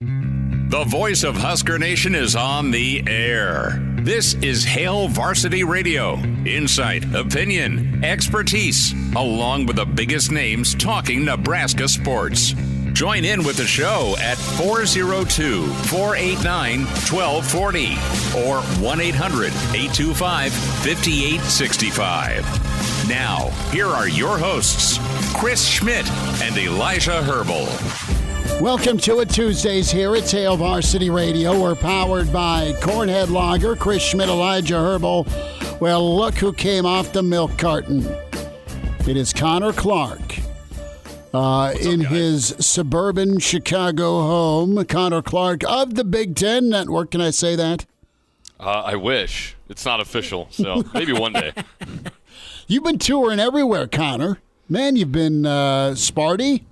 The voice of Husker Nation is on the air. This is Hail Varsity Radio. Insight, opinion, expertise, along with the biggest names talking Nebraska sports. Join in with the show at 402-489-1240 or 1-800-825-5865. Now, here are your hosts, Chris Schmidt and Elijah Herbel. Welcome to it. Tuesdays here at Hail Varsity Radio. We're powered by Cornhead Lager, Chris Schmidt, Elijah Herbel. Well, look who came off the milk carton. It is Connor Clark. In his suburban Chicago home, Connor Clark of the Big Ten Network. Can I say that? I wish. It's not official, so maybe one day. You've been touring everywhere, Connor. Man, you've been Sparty.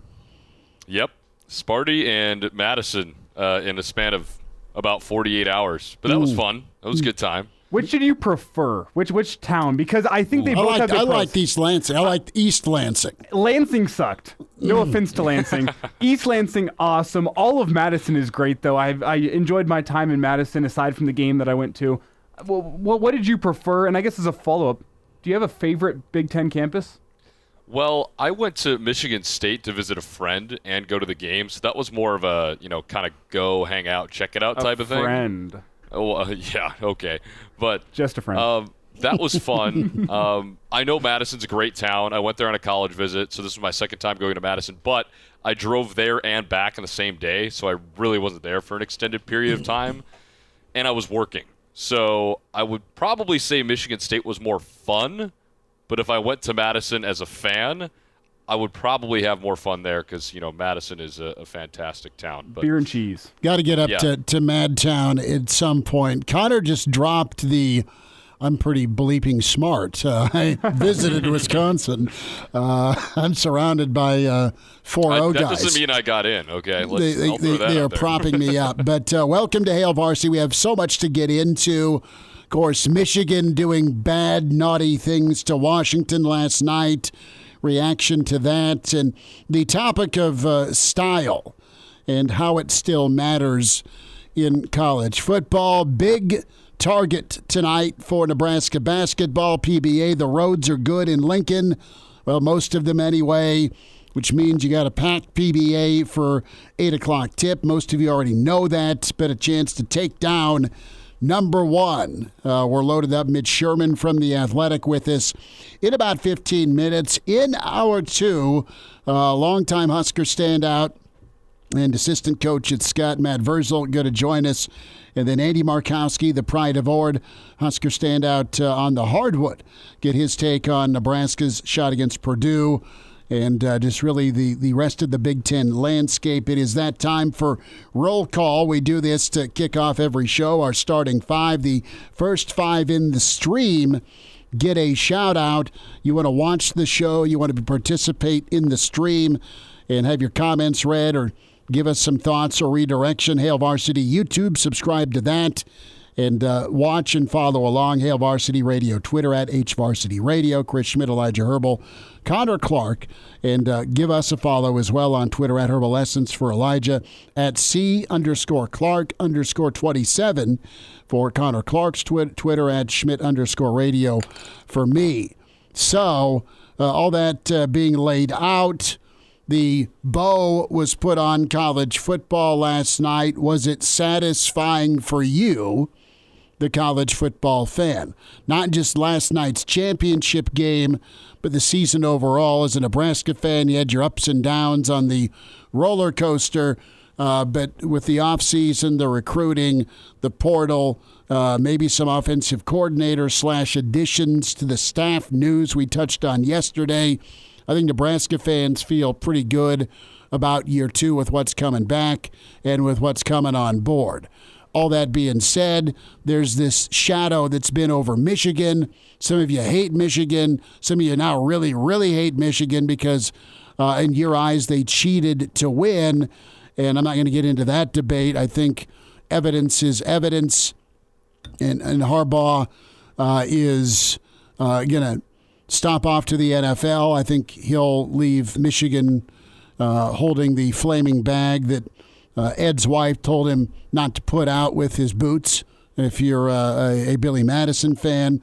Yep. Sparty and Madison in a span of about 48 hours. But that was fun. That was a good time. Which did you prefer? Which town? Because I think they both have their pros. I liked East Lansing. I liked East Lansing. Lansing sucked. No offense to Lansing. East Lansing, awesome. All of Madison is great, though. I enjoyed my time in Madison, aside from the game that I went to. Well, what did you prefer? And I guess as a follow-up, do you have a favorite Big Ten campus? Well, I went to Michigan State to visit a friend and go to the game, so that was more of a, kind of go, hang out, check it out type of thing. A friend. Oh, yeah, okay. But just a friend. That was fun. I know Madison's a great town. I went there on a college visit, so this was my second time going to Madison. But I drove there and back on the same day, so I really wasn't there for an extended period of time, and I was working. So I would probably say Michigan State was more fun. But if I went to Madison as a fan, I would probably have more fun there because, Madison is a fantastic town. But beer and cheese. Got to get up to Madtown at some point. Connor just dropped the I'm pretty bleeping smart. I visited Wisconsin. I'm surrounded by 4-0 guys. That doesn't mean I got in, okay? They are propping me up. But welcome to Hail Varsity. We have so much to get into. Of course, Michigan doing bad, naughty things to Washington last night. Reaction to that. And the topic of style and how it still matters in college football. Big target tonight for Nebraska basketball. PBA, the roads are good in Lincoln. Well, most of them anyway, which means you got a packed PBA for 8 o'clock tip. Most of you already know that, but a chance to take down number one. We're loaded up. Mitch Sherman from The Athletic with us in about 15 minutes. In hour two, longtime Husker standout and assistant coach at Scott, Matt Vrzal, going to join us. And then Andy Markowski, the pride of Ord, Husker standout on the hardwood, get his take on Nebraska's shot against Purdue and just really the rest of the Big Ten landscape. It is that time for roll call. We do this to kick off every show. Our starting five, the first five in the stream, get a shout out. You want to watch the show, you want to participate in the stream and have your comments read or give us some thoughts or redirection. Hail Varsity YouTube, subscribe to that. And watch and follow along. Hail Varsity Radio, Twitter at HVarsity Radio. Chris Schmidt, Elijah Herbel, Connor Clark. And give us a follow as well on Twitter at Herbal Essence for Elijah, at C_Clark_27 for Connor Clark's Twitter at Schmidt_radio for me. So all that being laid out, the bow was put on college football last night. Was it satisfying for you, the college football fan? Not just last night's championship game, but the season overall. As a Nebraska fan, you had your ups and downs on the roller coaster, but with the offseason, the recruiting, the portal, maybe some offensive coordinator / additions to the staff news we touched on yesterday, I think Nebraska fans feel pretty good about year two with what's coming back and with what's coming on board. All that being said, there's this shadow that's been over Michigan. Some of you hate Michigan. Some of you now really, really hate Michigan because in your eyes they cheated to win. And I'm not going to get into that debate. I think evidence is evidence. And Harbaugh is going to stop off to the NFL. I think he'll leave Michigan holding the flaming bag that Ed's wife told him not to put out with his boots. If you're a Billy Madison fan,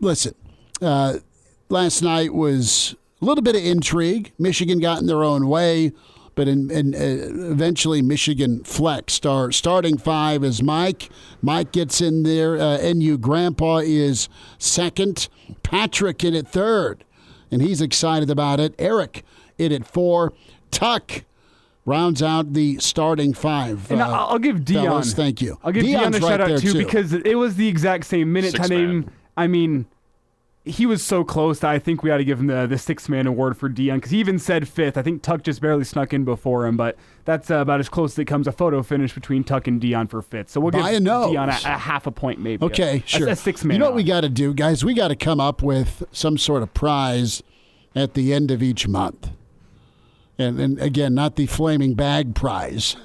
listen, last night was a little bit of intrigue. Michigan got in their own way, but eventually Michigan flexed. Our starting five is Mike. Mike gets in there. NU Grandpa is second. Patrick in at third, and he's excited about it. Eric in at 4. Tuck rounds out the starting five. And I'll give Dion. Fellas, thank you. I'll give Dion a shout out too, because it was the exact same minute time. I mean, he was so close that I think we ought to give him the 6-man award for Dion, because he even said 5th. I think Tuck just barely snuck in before him, but that's about as close as it comes. A photo finish between Tuck and Dion for 5th. So we'll give Dion a half a point maybe. Okay, sure. A 6-man. You know what we got to do, guys? We got to come up with some sort of prize at the end of each month. And again, not the flaming bag prize,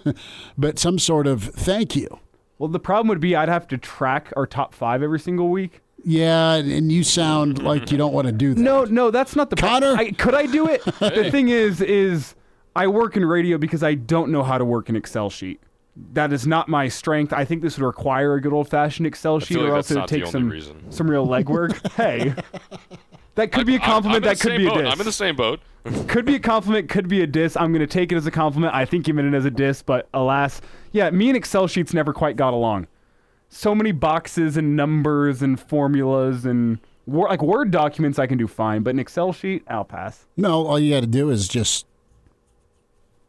but some sort of thank you. Well, the problem would be I'd have to track our top 5 every single week. Yeah, and you sound like you don't want to do that. No, that's not the Connor? Could I do it? The thing is I work in radio because I don't know how to work an Excel sheet. That is not my strength. I think this would require a good old-fashioned Excel sheet, or else it would take some real legwork. Hey, that could be a compliment. That could be a diss. I'm in the same boat. Could be a compliment. Could be a diss. I'm going to take it as a compliment. I think you meant it as a diss, but alas, yeah, me and Excel sheets never quite got along. So many boxes and numbers and formulas and Word documents I can do fine, but an Excel sheet, I'll pass. No, all you got to do is just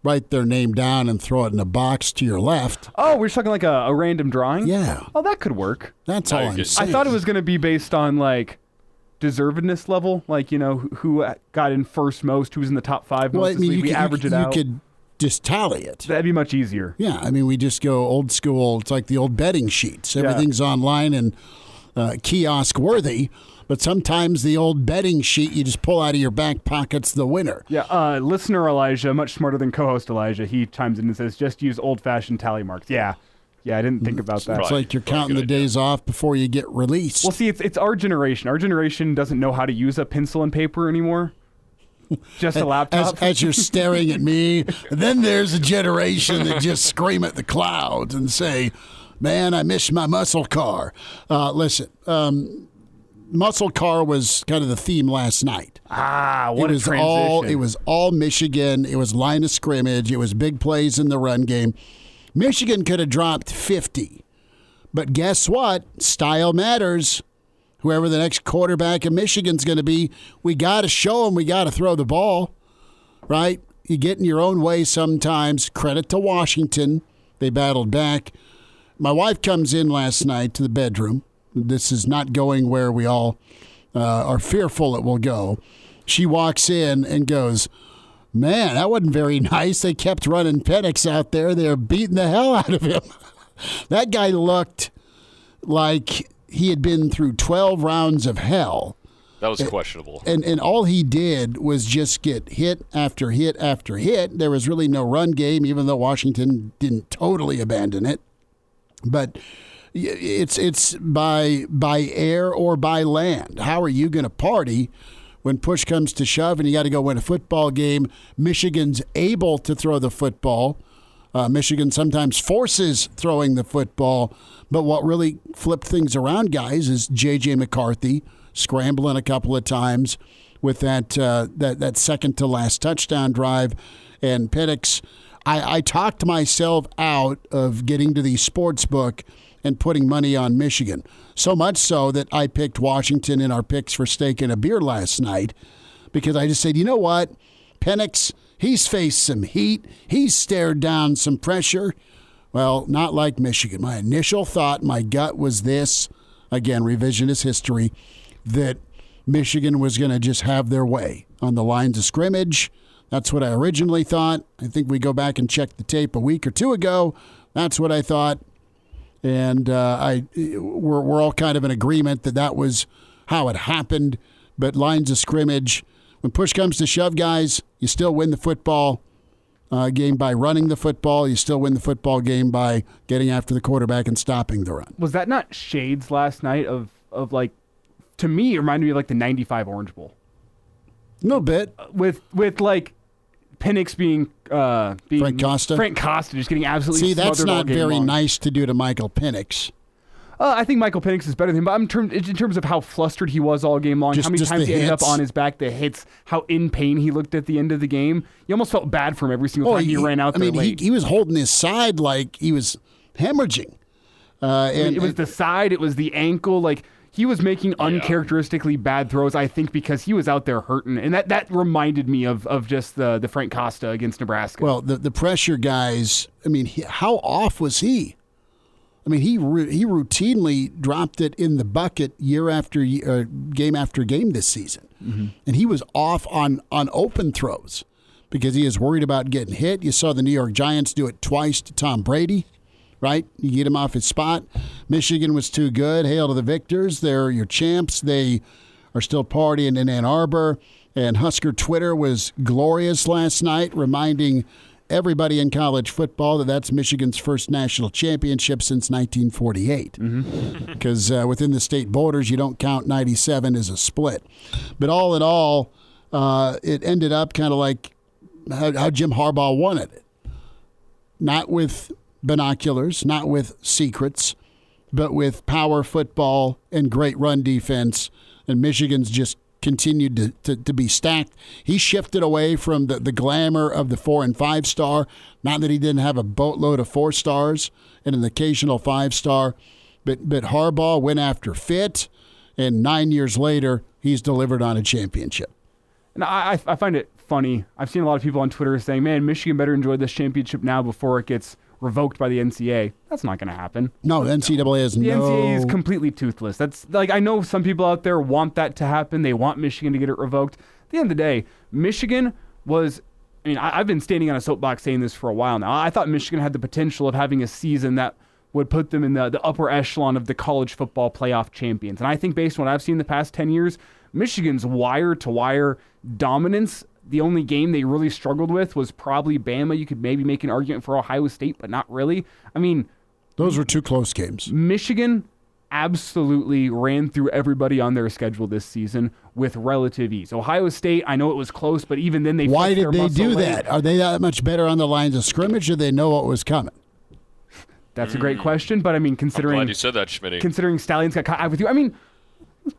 write their name down and throw it in a box to your left. Oh, we're talking like a random drawing? Yeah. Oh, that could work. That's all I'm saying. I thought it was going to be based on like deservedness level, like, you know, who got in first most, who's in the top 5 most. Well, I mean, we average it out. You could just tally it. That'd be much easier. Yeah, I mean, we just go old school. It's like the old betting sheets. Everything's online and kiosk worthy, but sometimes the old betting sheet you just pull out of your back pocket's the winner. Yeah, listener Elijah, much smarter than co-host Elijah, he chimes in and says, just use old-fashioned tally marks. Yeah, I didn't think about that. It's like you're counting the days off before you get released. Well, see, it's our generation. Our generation doesn't know how to use a pencil and paper anymore. Just a laptop. As you're staring at me, then there's a generation that just scream at the clouds and say, man, I miss my muscle car. Listen, muscle car was kind of the theme last night. What a transition. It was all Michigan. It was line of scrimmage. It was big plays in the run game. Michigan could have dropped 50. But guess what? Style matters. Whoever the next quarterback of Michigan's going to be, we got to show them we got to throw the ball, right? You get in your own way sometimes. Credit to Washington. They battled back. My wife comes in last night to the bedroom. This is not going where we all are fearful it will go. She walks in and goes, man, that wasn't very nice. They kept running Penix out there. They were beating the hell out of him. That guy looked like he had been through 12 rounds of hell. That was questionable. And all he did was just get hit after hit after hit. There was really no run game, even though Washington didn't totally abandon it. But it's by air or by land. How are you going to party when push comes to shove and you got to go win a football game? Michigan's able to throw the football. Michigan sometimes forces throwing the football. But what really flipped things around, guys, is J.J. McCarthy scrambling a couple of times with that second-to-last touchdown drive. And Penix, I talked myself out of getting to the sports book and putting money on Michigan. So much so that I picked Washington in our picks for steak and a beer last night because I just said, you know what? Penix, he's faced some heat. He's stared down some pressure. Well, not like Michigan. My initial thought, my gut was this, again, revisionist history, that Michigan was going to just have their way on the lines of scrimmage. That's what I originally thought. I think we go back and check the tape a week or two ago. That's what I thought. And we're all kind of in agreement that was how it happened. But lines of scrimmage, when push comes to shove, guys, you still win the football game by running the football. You still win the football game by getting after the quarterback and stopping the run. Was that not shades last night of like, to me, it reminded me of like the 95 Orange Bowl? A little bit. With like Penix being Frank Costa just getting absolutely See, that's smothered all not game very long. nice to do to Michael Penix. I think Michael Penix is better than him, but in terms of how flustered he was all game long, how many times he ended up on his back, the hits, how in pain he looked at the end of the game. You almost felt bad for him every single time he ran out there late. He was holding his side like he was hemorrhaging. It was the side, it was the ankle, like he was making uncharacteristically bad throws, I think, because he was out there hurting. And that reminded me of just the Frank Costa against Nebraska. Well, the pressure guys, how off was he? He routinely dropped it in the bucket year after year, game after game this season. Mm-hmm. And he was off on open throws because he is worried about getting hit. You saw the New York Giants do it twice to Tom Brady, right? You get him off his spot. Michigan was too good. Hail to the victors. They're your champs. They are still partying in Ann Arbor. And Husker Twitter was glorious last night, reminding everybody in college football that's Michigan's first national championship since 1948. Because within the state borders, you don't count 97 as a split. But all in all, it ended up kind of like how Jim Harbaugh wanted it. Not with binoculars, not with secrets, but with power football and great run defense. And Michigan's just continued to be stacked. He shifted away from the glamour of the 4 and 5 star. Not that he didn't have a boatload of 4 stars and an occasional 5 star, but Harbaugh went after fit, and 9 years later, he's delivered on a championship. And I find it funny. I've seen a lot of people on Twitter saying, man, Michigan better enjoy this championship now before it gets revoked by the NCAA. That's not going to happen. No, the NCAA is The NCAA is completely toothless. That's like, I know some people out there want that to happen. They want Michigan to get it revoked. At the end of the day, Michigan was, I've been standing on a soapbox saying this for a while now. I thought Michigan had the potential of having a season that would put them in the upper echelon of the college football playoff champions. And I think based on what I've seen the past 10 years, Michigan's wire-to-wire dominance, the only game they really struggled with was probably Bama. You could maybe make an argument for Ohio State, but not really. Those were 2 close games. Michigan absolutely ran through everybody on their schedule this season with relative ease. Ohio State, I know it was close, but even then they Why did they do late. that? Are they that much better on the lines of scrimmage, or they know what was coming? That's a great question, but considering... I'm glad you said that, Schmidt. Considering Stallions got caught with you.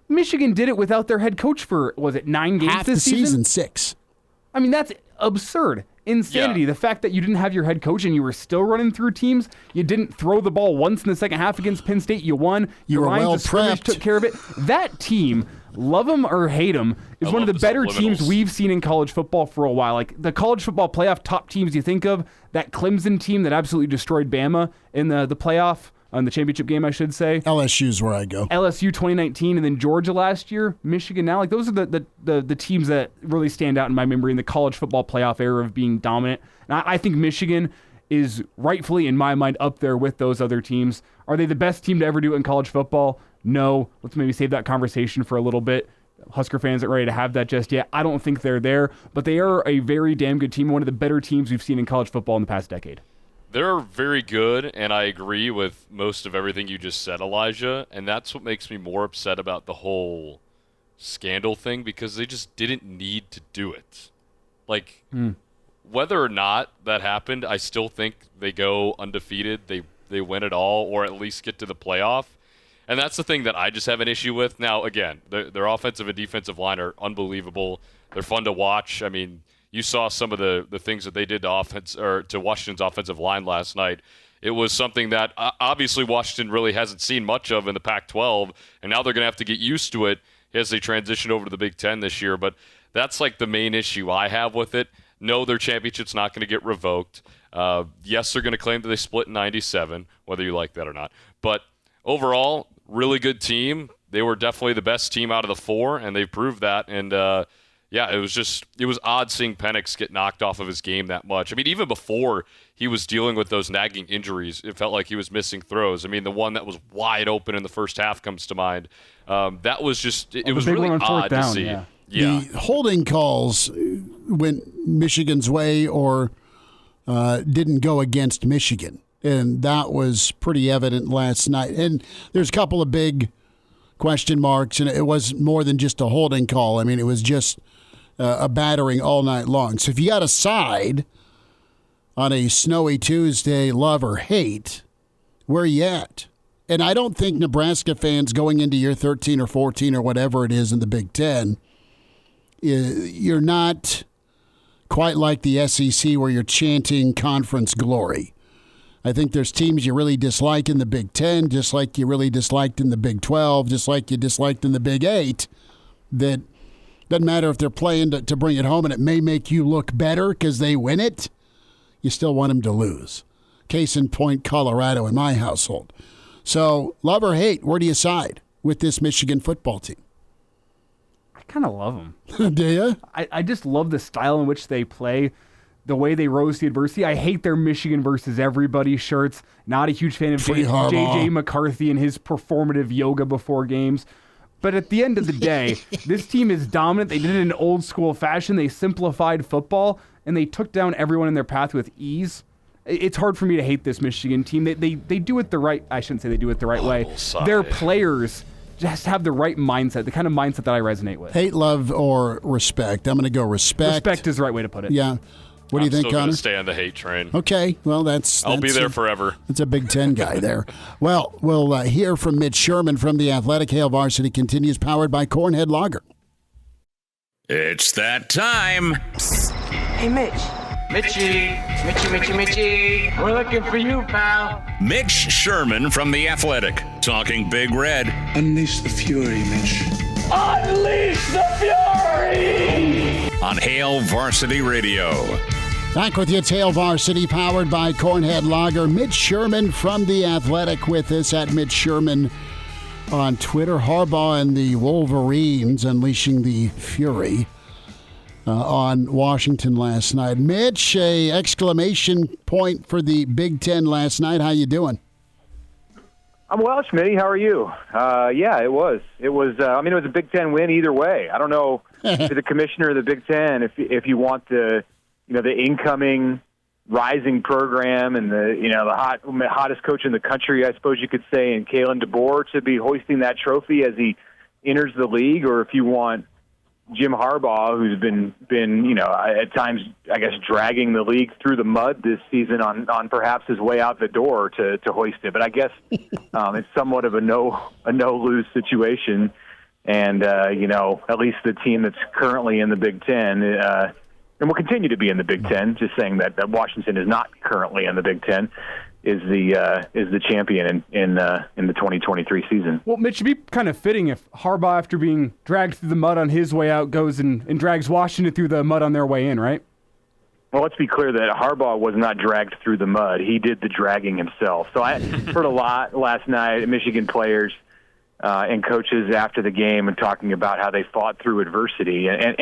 Michigan did it without their head coach for, was it 9 games Half this the season? 6. That's absurd. Insanity. Yeah. The fact that you didn't have your head coach and you were still running through teams. You didn't throw the ball once in the second half against Penn State. You won. You were well scrimmage prepped. took care of it. That team, love them or hate them, is one of the better teams we've seen in college football for a while. Like the college football playoff top teams you think of, that Clemson team that absolutely destroyed Bama in the playoff, on the championship game, I should say. LSU's where I go. LSU 2019 and then Georgia last year, Michigan now. Like those are the teams that really stand out in my memory in the college football playoff era of being dominant. And I think Michigan is rightfully, in my mind, up there with those other teams. Are they the best team to ever do it in college football? No. Let's maybe save that conversation for a little bit. Husker fans aren't ready to have that just yet. I don't think they're there, but they are a very damn good team, one of the better teams we've seen in college football in the past decade. They're very good, and I agree with most of everything you just said, Elijah, and that's what makes me more upset about the whole scandal thing, because they just didn't need to do it. Whether or not that happened, I still think they go undefeated, they win it all, or at least get to the playoff. And that's the thing that I just have an issue with. Now, again, their offensive and defensive line are unbelievable. They're fun to watch. You saw some of the things that they did to Washington's offensive line last night. It was something that obviously Washington really hasn't seen much of in the Pac-12, and now they're going to have to get used to it as they transition over to the Big Ten this year. But that's like the main issue I have with it. No, their championship's not going to get revoked. Yes, they're going to claim that they split in 97, whether you like that or not. But overall, really good team. They were definitely the best team out of the 4, and they proved that. And yeah, it was odd seeing Penix get knocked off of his game that much. Even before he was dealing with those nagging injuries, it felt like he was missing throws. The one that was wide open in the first half comes to mind. That was just, it was really odd to see. Yeah. The holding calls went Michigan's way or didn't go against Michigan. And that was pretty evident last night. And there's a couple of big question marks, and it was more than just a holding call. It was just a battering all night long. So if you got a side on a snowy Tuesday, love or hate, where you at? And I don't think Nebraska fans going into year 13 or 14 or whatever it is in the Big Ten, you're not quite like the SEC where you're chanting conference glory. I think there's teams you really dislike in the Big Ten, just like you really disliked in the Big 12, just like you disliked in the Big 8, that doesn't matter if they're playing to bring it home and it may make you look better because they win it, you still want them to lose. Case in point, Colorado in my household. So, love or hate, where do you side with this Michigan football team? I kind of love them. Do you? I just love the style in which they play, the way they rose to adversity. I hate their Michigan versus everybody shirts. Not a huge fan of J.J. McCarthy and his performative yoga before games. But at the end of the day, this team is dominant. They did it in old school fashion. They simplified football, and they took down everyone in their path with ease. It's hard for me to hate this Michigan team. They do it the right. I shouldn't say they do it the right way. Their players just have the right mindset, the kind of mindset that I resonate with. Hate, love, or respect? I'm going to go respect. Respect is the right way to put it. Yeah. What do you think, I'm still Connor? going to stay on the hate train. Okay. Well, I'll be there forever. That's a Big Ten guy there. Well, we'll hear from Mitch Sherman from the Athletic. Hail Varsity continues, powered by Cornhead Lager. It's that time. Psst. Hey, Mitch. Mitchie. We're looking for you, pal. Mitch Sherman from The Athletic, talking Big Red. Unleash the fury, Mitch. Unleash the fury! On Hail Varsity Radio. Back with you, it's Hail Varsity, powered by Cornhead Lager. Mitch Sherman from The Athletic with us at Mitch Sherman on Twitter. Harbaugh and the Wolverines unleashing the fury on Washington last night. Mitch, a exclamation point for the Big Ten last night. How you doing? I'm well, Schmidt. How are you? Yeah, it was. It was. It was a Big Ten win either way. I don't know to the commissioner of the Big Ten if you want the incoming rising program and the hottest coach in the country, I suppose you could say, and Kalen DeBoer to be hoisting that trophy as he enters the league, or if you want Jim Harbaugh, who's been at times, I guess, dragging the league through the mud this season on perhaps his way out the door to hoist it. But I guess it's somewhat of a no-lose situation. And, at least the team that's currently in the Big Ten, and will continue to be in the Big Ten, just saying that Washington is not currently in the Big Ten, is the champion in the 2023 season. Well, Mitch, it'd be kind of fitting if Harbaugh, after being dragged through the mud on his way out, goes and drags Washington through the mud on their way in, right? Well, let's be clear that Harbaugh was not dragged through the mud. He did the dragging himself. So I heard a lot last night, Michigan players and coaches after the game and talking about how they fought through adversity. And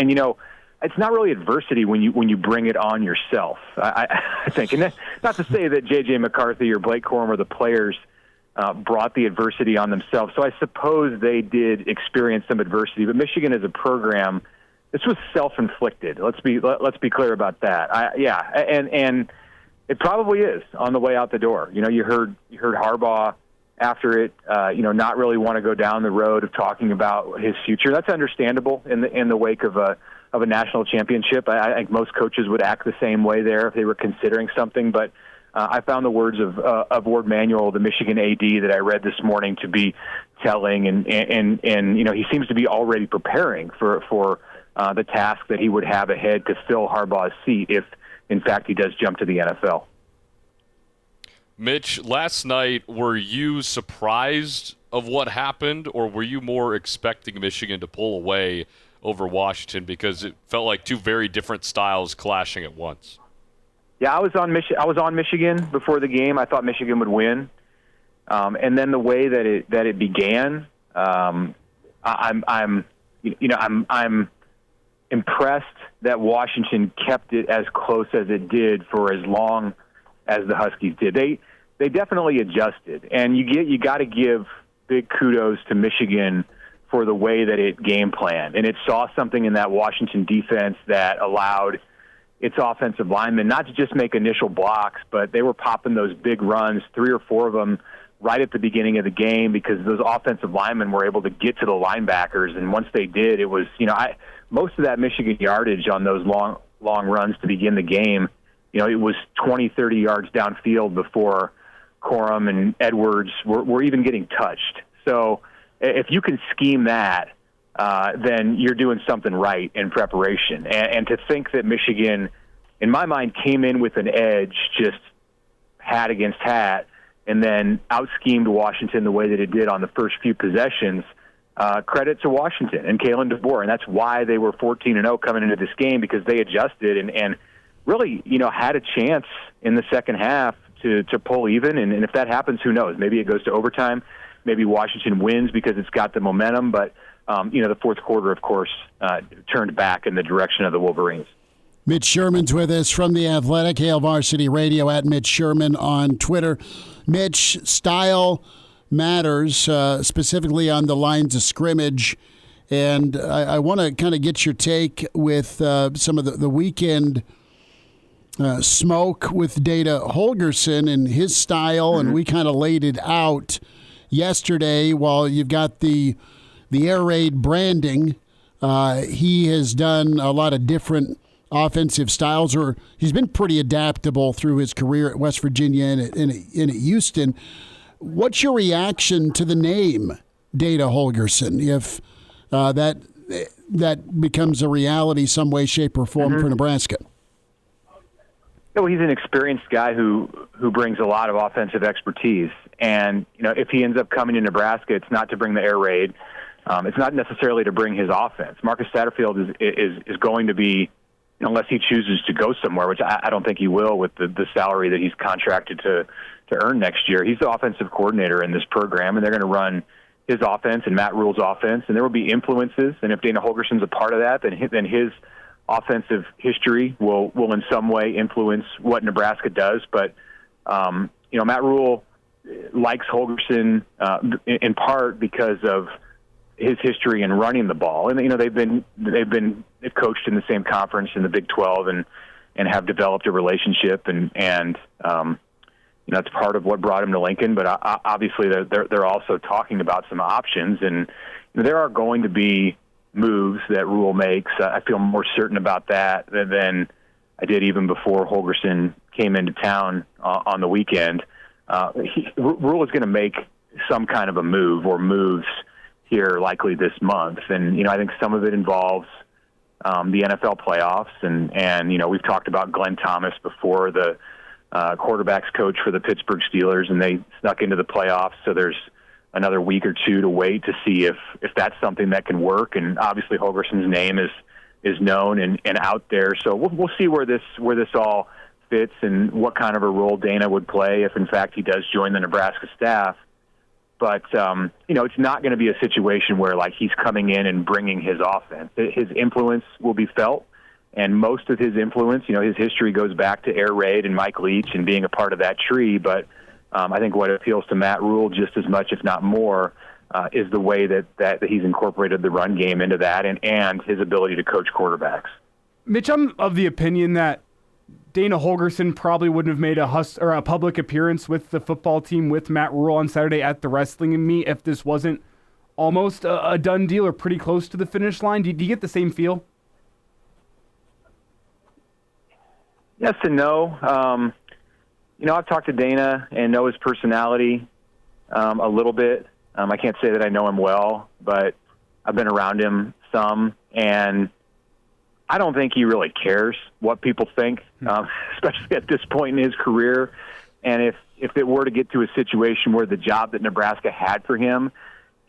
it's not really adversity when you bring it on yourself, I think. And not to say that J.J. McCarthy or Blake Corum or the players brought the adversity on themselves. So I suppose they did experience some adversity. But Michigan as a program, this was self-inflicted. Let's be clear about that. And it probably is on the way out the door. You heard Harbaugh after it, not really want to go down the road of talking about his future. That's understandable in the wake of a national championship. I think most coaches would act the same way there if they were considering something. But I found the words of Ward Manuel, the Michigan AD that I read this morning, to be telling. And he seems to be already preparing for the task that he would have ahead to fill Harbaugh's seat if, in fact, he does jump to the NFL. Mitch, last night, were you surprised of what happened, or were you more expecting Michigan to pull away over Washington, because it felt like two very different styles clashing at once? Yeah, I was on Michigan before the game. I thought Michigan would win, and then the way that it began, I'm impressed that Washington kept it as close as it did for as long as the Huskies did. They definitely adjusted, and you got to give big kudos to Michigan for the way that it game planned. And it saw something in that Washington defense that allowed its offensive linemen not to just make initial blocks, but they were popping those big runs, 3 or 4 of them, right at the beginning of the game, because those offensive linemen were able to get to the linebackers. And once they did, it was, most of that Michigan yardage on those long runs to begin the game, it was 20, 30 yards downfield before Corum and Edwards were even getting touched. So if you can scheme that, then you're doing something right in preparation. And to think that Michigan, in my mind, came in with an edge, just hat against hat, and then out-schemed Washington the way that it did on the first few possessions, credit to Washington and Kalen DeBoer. And that's why they were 14-0 coming into this game, because they adjusted and really, had a chance in the second half to pull even. And if that happens, who knows? Maybe it goes to overtime. Maybe Washington wins because it's got the momentum. But, the fourth quarter, of course, turned back in the direction of the Wolverines. Mitch Sherman's with us from The Athletic, Hail Varsity Radio, at Mitch Sherman on Twitter. Mitch, style matters, specifically on the lines of scrimmage. And I want to kind of get your take with some of the weekend smoke with Dana Holgorsen and his style, and we kind of laid it out yesterday. While you've got the air raid branding, he has done a lot of different offensive styles, or he's been pretty adaptable through his career at West Virginia and at Houston. What's your reaction to the name Dana Holgorsen, if that becomes a reality some way, shape, or form for Nebraska? He's an experienced guy who brings a lot of offensive expertise. And, if he ends up coming to Nebraska, it's not to bring the air raid. It's not necessarily to bring his offense. Marcus Satterfield is going to be, unless he chooses to go somewhere, which I don't think he will with the salary that he's contracted to earn next year. He's the offensive coordinator in this program, and they're going to run his offense and Matt Rule's offense, and there will be influences. And if Dana Holgorsen's a part of that, then his offensive history will in some way influence what Nebraska does. But Matt Rule likes Holgorsen in part because of his history in running the ball, and they've coached in the same conference in the Big 12 and have developed a relationship, and that's part of what brought him to Lincoln. But obviously they're also talking about some options, and there are going to be moves that Rule makes. I feel more certain about that than I did even before Holgorsen came into town on the weekend. Rule is going to make some kind of a move or moves here likely this month. And, I think some of it involves the NFL playoffs. And we've talked about Glenn Thomas before, the quarterbacks coach for the Pittsburgh Steelers, and they snuck into the playoffs. So there's another week or two to wait to see if that's something that can work. And obviously Holgorsen's name is known and out there. So we'll see where this all fits and what kind of a role Dana would play if in fact he does join the Nebraska staff. But, it's not going to be a situation where like he's coming in and bringing his offense. His influence will be felt. And most of his influence, his history goes back to Air Raid and Mike Leach and being a part of that tree. But I think what appeals to Matt Rule just as much, if not more, is the way that he's incorporated the run game into that and his ability to coach quarterbacks. Mitch, I'm of the opinion that Dana Holgorsen probably wouldn't have made a public appearance with the football team with Matt Rule on Saturday at the wrestling meet if this wasn't almost a done deal or pretty close to the finish line. Do you get the same feel? Yes and no. I've talked to Dana and know his personality a little bit. I can't say that I know him well, but I've been around him some, and I don't think he really cares what people think, especially at this point in his career. And if it were to get to a situation where the job that Nebraska had for him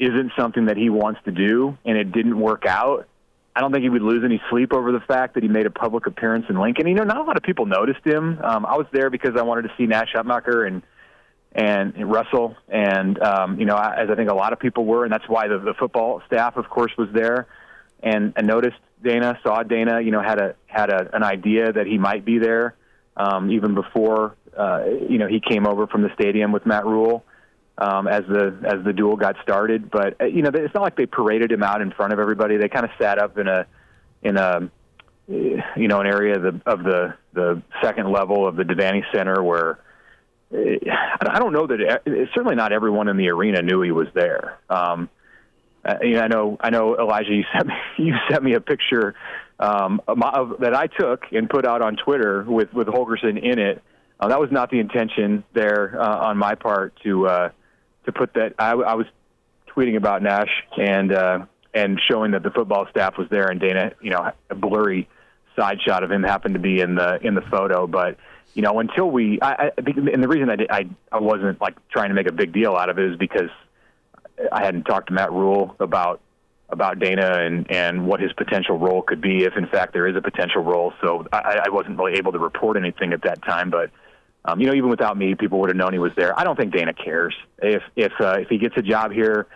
isn't something that he wants to do and it didn't work out, I don't think he would lose any sleep over the fact that he made a public appearance in Lincoln. Not a lot of people noticed him. I was there because I wanted to see Nash Hutmacher and Russell, and as I think a lot of people were, and that's why the football staff, of course, was there. And I noticed Dana, saw Dana, had an idea that he might be there even before he came over from the stadium with Matt Rule as the duel got started. But it's not like they paraded him out in front of everybody. They kind of sat up in an area of the second level of the Devaney Center where I don't know that certainly not everyone in the arena knew he was there. I know, Elijah, you sent me a picture that I took and put out on Twitter with Holgorsen in it. That was not the intention there on my part to put that. I was tweeting about Nash and showing that the football staff was there, and Dana, a blurry side shot of him happened to be in the photo. But until and the reason I wasn't like trying to make a big deal out of it is because I hadn't talked to Matt Rule about Dana and what his potential role could be, if in fact there is a potential role. So I wasn't really able to report anything at that time. But even without me, people would have known he was there. I don't think Dana cares. If he gets a job here,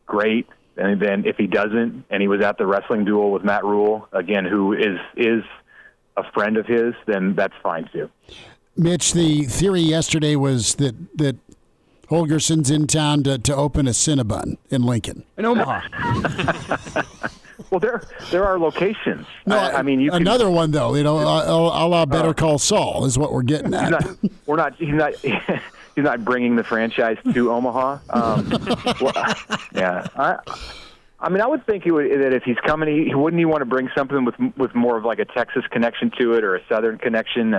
great. And then if he doesn't, and he was at the wrestling duel with Matt Rule, again, who is a friend of his, then that's fine too. Mitch, the theory yesterday was that Holgorsen's in town to open a Cinnabon in Lincoln. In Omaha. Well, there are locations. No, I mean, you another can, one though. A la Better Call Saul is what we're getting at. He's not bringing the franchise to Omaha. Yeah. I mean, I would think that if he's coming, wouldn't he want to bring something with more of like a Texas connection to it or a Southern connection,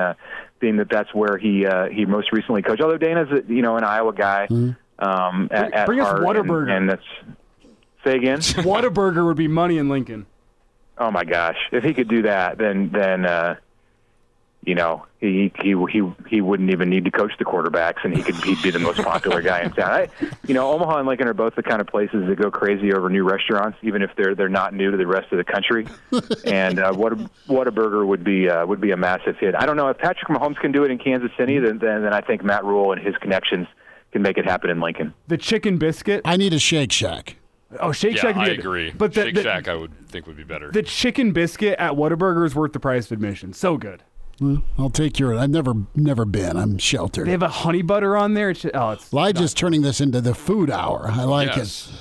being that that's where he most recently coached. Although Dana's an Iowa guy. At bring us heart, Whataburger. and that's say again. Whataburger would be money in Lincoln. Oh my gosh! If he could do that, then he wouldn't even need to coach the quarterbacks, and he'd be the most popular guy in town. Omaha and Lincoln are both the kind of places that go crazy over new restaurants, even if they're not new to the rest of the country. And Whataburger would be a massive hit. I don't know if Patrick Mahomes can do it in Kansas City, then I think Matt Rule and his connections can make it happen in Lincoln. The chicken biscuit. I need a Shake Shack. Oh, Shake Shack. I agree. But Shake Shack, I would think would be better. The chicken biscuit at Whataburger is worth the price of admission. So good. Well, I'll take your. I've never been. I'm sheltered. They have a honey butter on there. It's Elijah's turning this into the food hour. I like it.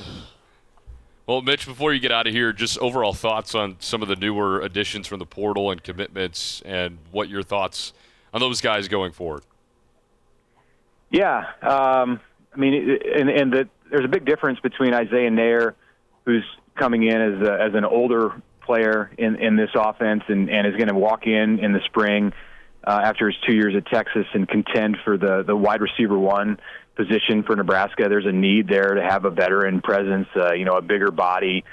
Well, Mitch, before you get out of here, just overall thoughts on some of the newer additions from the portal and commitments, and what your thoughts on those guys going forward. Yeah, I mean, and there's a big difference between Isaiah Nair, who's coming in as an older player in this offense and is going to walk in the spring after his 2 years at Texas and contend for the wide receiver one position for Nebraska. There's a need there to have a veteran presence, a bigger body,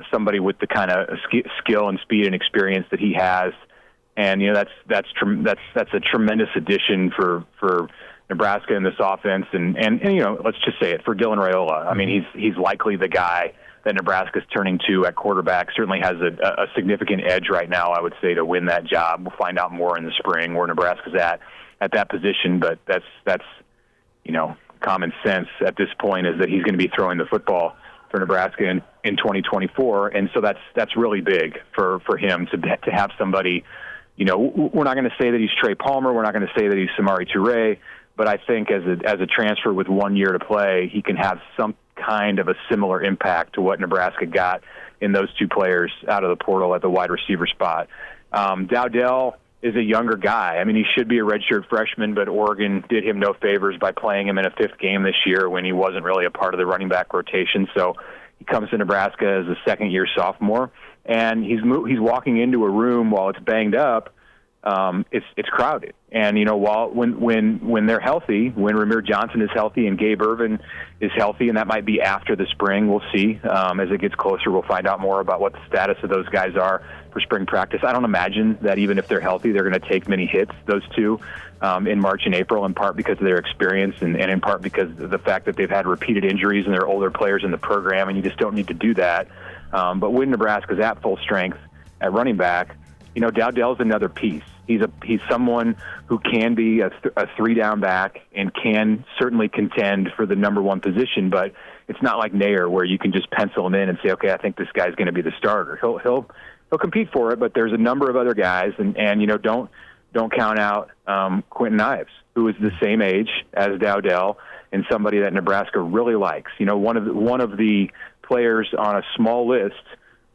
somebody with the kind of skill and speed and experience that he has. And that's a tremendous addition for Nebraska in this offense. And let's just say it, for Dylan Raiola. I mean, he's likely the guy that Nebraska's turning to at quarterback. Certainly has a significant edge right now, I would say, to win that job. We'll find out more in the spring where Nebraska's at that position, but that's common sense at this point, is that he's going to be throwing the football for Nebraska in 2024, and so that's really big for him to have somebody. We're not going to say that he's Trey Palmer. We're not going to say that he's Samari Toure, but I think as a transfer with 1 year to play, he can have some kind of a similar impact to what Nebraska got in those two players out of the portal at the wide receiver spot. Dowdell is a younger guy. I mean, he should be a redshirt freshman, but Oregon did him no favors by playing him in a fifth game this year when he wasn't really a part of the running back rotation. So he comes to Nebraska as a second-year sophomore, and he's walking into a room while it's banged up. It's crowded, and when they're healthy, when Ramir Johnson is healthy and Gabe Ervin is healthy, and that might be after the spring. We'll see as it gets closer. We'll find out more about what the status of those guys are for spring practice. I don't imagine that even if they're healthy, they're going to take many hits, those two, in March and April, in part because of their experience and in part because of the fact that they've had repeated injuries and they're older players in the program, and you just don't need to do that. But when Nebraska's at full strength at running back, Dowdell's another piece. He's someone who can be a three-down back and can certainly contend for the number one position, but it's not like Nair where you can just pencil him in and say, okay, I think this guy's going to be the starter. He'll compete for it, but there's a number of other guys, and don't count out Quentin Ives, who is the same age as Dowdell and somebody that Nebraska really likes. One of the players on a small list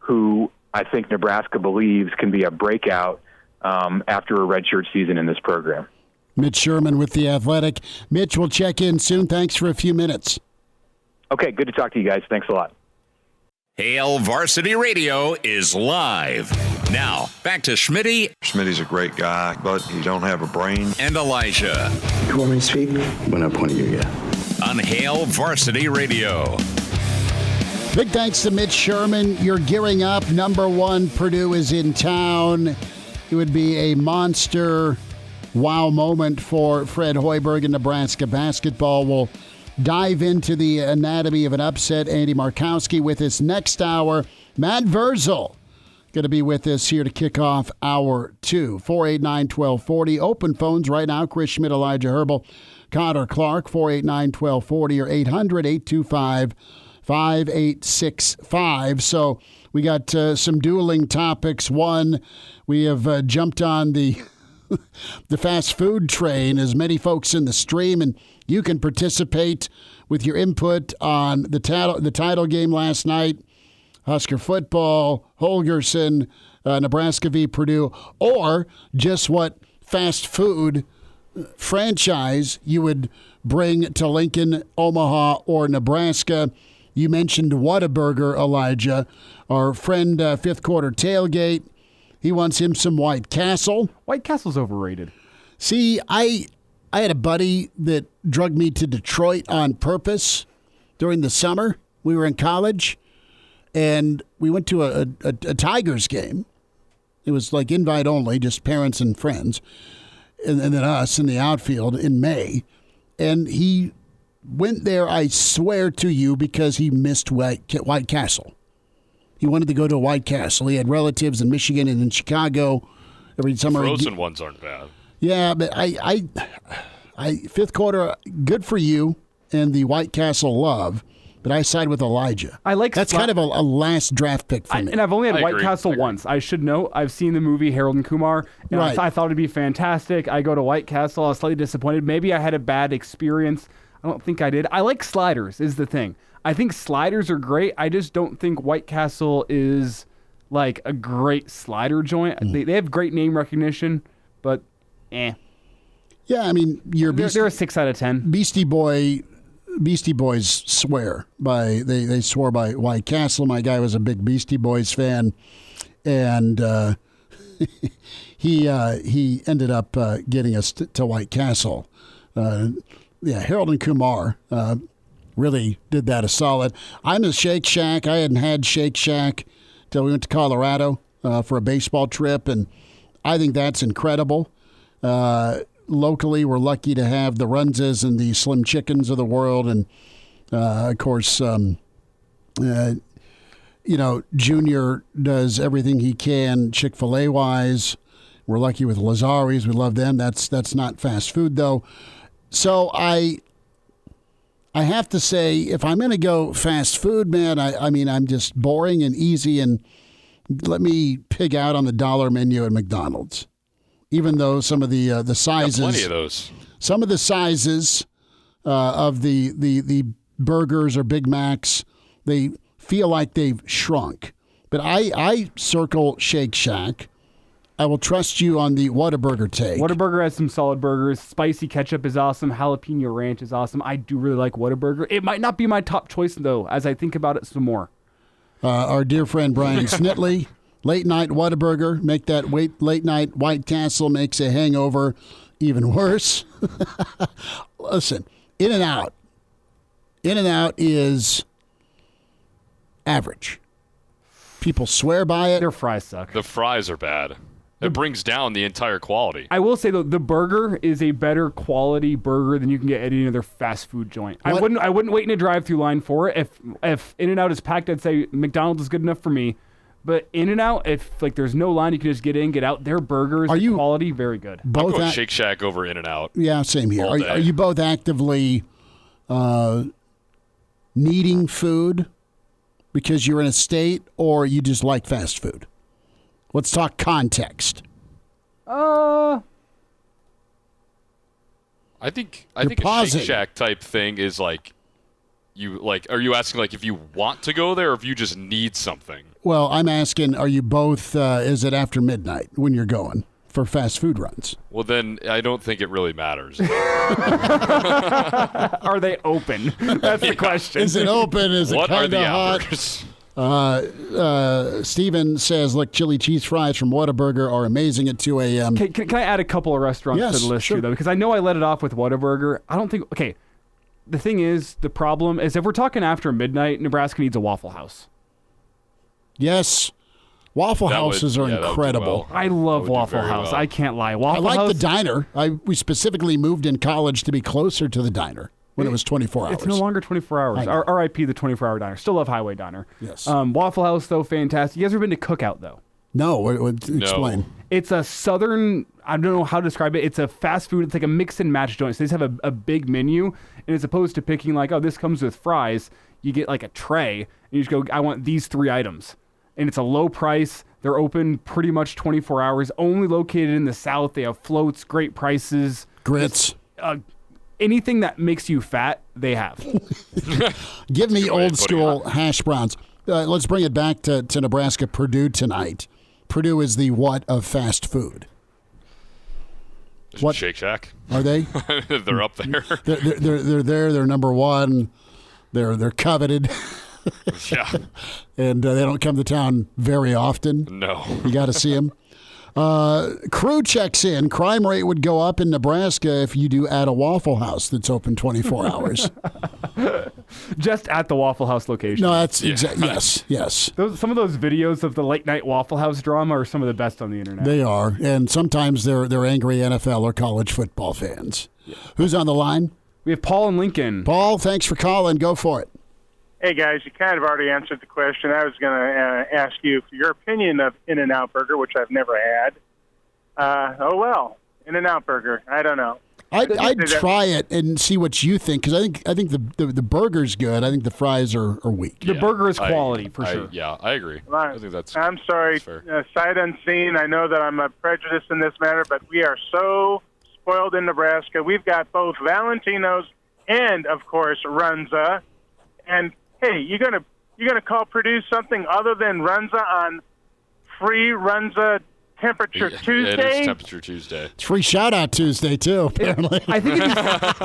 who I think Nebraska believes can be a breakout after a redshirt season in this program. Mitch Sherman with The Athletic. Mitch, we'll check in soon. Thanks for a few minutes. Okay, good to talk to you guys. Thanks a lot. Hail Varsity Radio is live. Now, back to Schmitty Schmitty's a great guy, but he don't have a brain. and Elijah You want me to speak? When I point at you, yeah. on Hail Varsity Radio. Big thanks to Mitch Sherman. You're gearing up. Number 1, Purdue is in town. It would be a monster wow moment for Fred Hoiberg and Nebraska basketball. We'll dive into the anatomy of an upset. Andy Markowski with us next hour. Matt Vrzal going to be with us here to kick off hour 2. 489-1240. Open phones right now. Chris Schmidt, Elijah Herbel, Connor Clark, 489-1240 or 800-825-5865. So we got some dueling topics. One, we have jumped on the fast food train, as many folks in the stream, and you can participate with your input on the title game last night, Husker football, Holgorsen, Nebraska v. Purdue, or just what fast food franchise you would bring to Lincoln, Omaha, or Nebraska. You mentioned Whataburger, Elijah, our friend, fifth quarter tailgate. He wants him some White Castle. White Castle's overrated. See, I had a buddy that drugged me to Detroit on purpose during the summer. We were in college, and we went to a Tigers game. It was like invite only, just parents and friends, and then us in the outfield in May. And he went there, I swear to you, because he missed White Castle. He wanted to go to White Castle. He had relatives in Michigan and in Chicago. Every summer, Frozen ones aren't bad. Yeah, but I fifth quarter, good for you and the White Castle love, but I side with Elijah. That's kind of a last draft pick for me. And I've only had I White agree. Castle once. I should know. I've seen the movie Harold and Kumar, and Right. I thought it'd be fantastic. I go to White Castle. I was slightly disappointed. Maybe I had a bad experience. I don't think I did. I like sliders, is the thing. I think sliders are great. I just don't think White Castle is like a great slider joint. They have great name recognition, but Yeah, I mean, they're a 6 out of 10. Beastie Boys swear by they swore by White Castle. My guy was a big Beastie Boys fan, and he ended up getting us to White Castle. Harold and Kumar really did that a solid. I'm a Shake Shack. I hadn't had Shake Shack till we went to Colorado for a baseball trip, and I think that's incredible. Locally, we're lucky to have the Runzas and the Slim Chickens of the world, and of course, Junior does everything he can Chick-fil-A wise. We're lucky with Lazari's. We love them. That's not fast food though. So I have to say, if I'm going to go fast food, man, I mean, I'm just boring and easy, and let me pig out on the dollar menu at McDonald's. Even though some of the sizes, Got plenty of those. Some of the sizes of the burgers or Big Macs, they feel like they've shrunk. But I circle Shake Shack. I will trust you on the Whataburger take. Whataburger has some solid burgers. Spicy ketchup is awesome. Jalapeno ranch is awesome. I do really like Whataburger. It might not be my top choice, though, as I think about it some more. Our dear friend Brian Snitley, late night Whataburger. Make that late night White Castle makes a hangover even worse. Listen, In-N-Out. In-N-Out is average. People swear by it. Their fries suck. The fries are bad. It brings down the entire quality. I will say, though, the burger is a better quality burger than you can get at any other fast food joint. I wouldn't wait in a drive-through line for it. If In-N-Out is packed, I'd say McDonald's is good enough for me. But In-N-Out, if there's no line, you can just get in, get out. Their burgers, quality, very good. I'm going Shake Shack over In-N-Out. Yeah, same here. Are you both actively needing food because you're in a state, or you just like fast food? Let's talk context. I think a pausing. Shake Shack type thing is like, are you asking like if you want to go there or if you just need something? Well, I'm asking, are you both, is it after midnight when you're going for fast food runs? Well, then I don't think it really matters. Are they open? That's the question. Is it open? Is it What are kind the of hot? hours? Steven says, look, chili cheese fries from Whataburger are amazing at 2 a.m. Can I add a couple of restaurants to the list sure. here, though? Because I know I let it off with Whataburger. I don't think... Okay, the thing is, the problem is if we're talking after midnight, Nebraska needs a Waffle House. Yes. Waffle Houses are incredible. I love Waffle House. I can't lie. Waffle I like House, the diner. We specifically moved in college to be closer to the diner when it was 24 hours. It's no longer 24 hours. R.I.P. the 24-hour diner. Still love Highway Diner. Yes. Waffle House, though, fantastic. You guys ever been to Cookout, though? No. Explain. It's a southern, I don't know how to describe it. It's a fast food. It's like a mix and match joint. So they just have a big menu. And as opposed to picking like, oh, this comes with fries, you get like a tray. And you just go, I want these 3 items. And it's a low price. They're open pretty much 24 hours. Only located in the South. They have floats, great prices. Grits. Anything that makes you fat, they have. Give me old school hash browns. Let's bring it back to Nebraska, Purdue tonight. Purdue is the what of fast food? What? Shake Shack. Are they? They're up there. They're there. They're number one. They're coveted. Yeah. And they don't come to town very often. No. You got to see them. Crew checks in. Crime rate would go up in Nebraska if you do add a Waffle House that's open 24 hours. Just at the Waffle House location. No, that's yes. Some of those videos of the late night Waffle House drama are some of the best on the internet. They are, and sometimes they're angry NFL or college football fans. Yeah. Who's on the line? We have Paul in Lincoln. Paul, thanks for calling. Go for it. Hey, guys, you kind of already answered the question. I was going to ask you for your opinion of In-N-Out Burger, which I've never had. In-N-Out Burger. I don't know. I'd try it and see what you think, because I think the burger's good. I think the fries are weak. The burger is quality, for sure. Yeah, I agree. I think that's. I'm sorry, sight unseen. I know that I'm prejudiced in this matter, but we are so spoiled in Nebraska. We've got both Valentino's and, of course, Runza. And hey, you're gonna call Purdue something other than Runza on free Runza Temperature Tuesday? It is Temperature Tuesday. It's free shout-out Tuesday, too, apparently. I think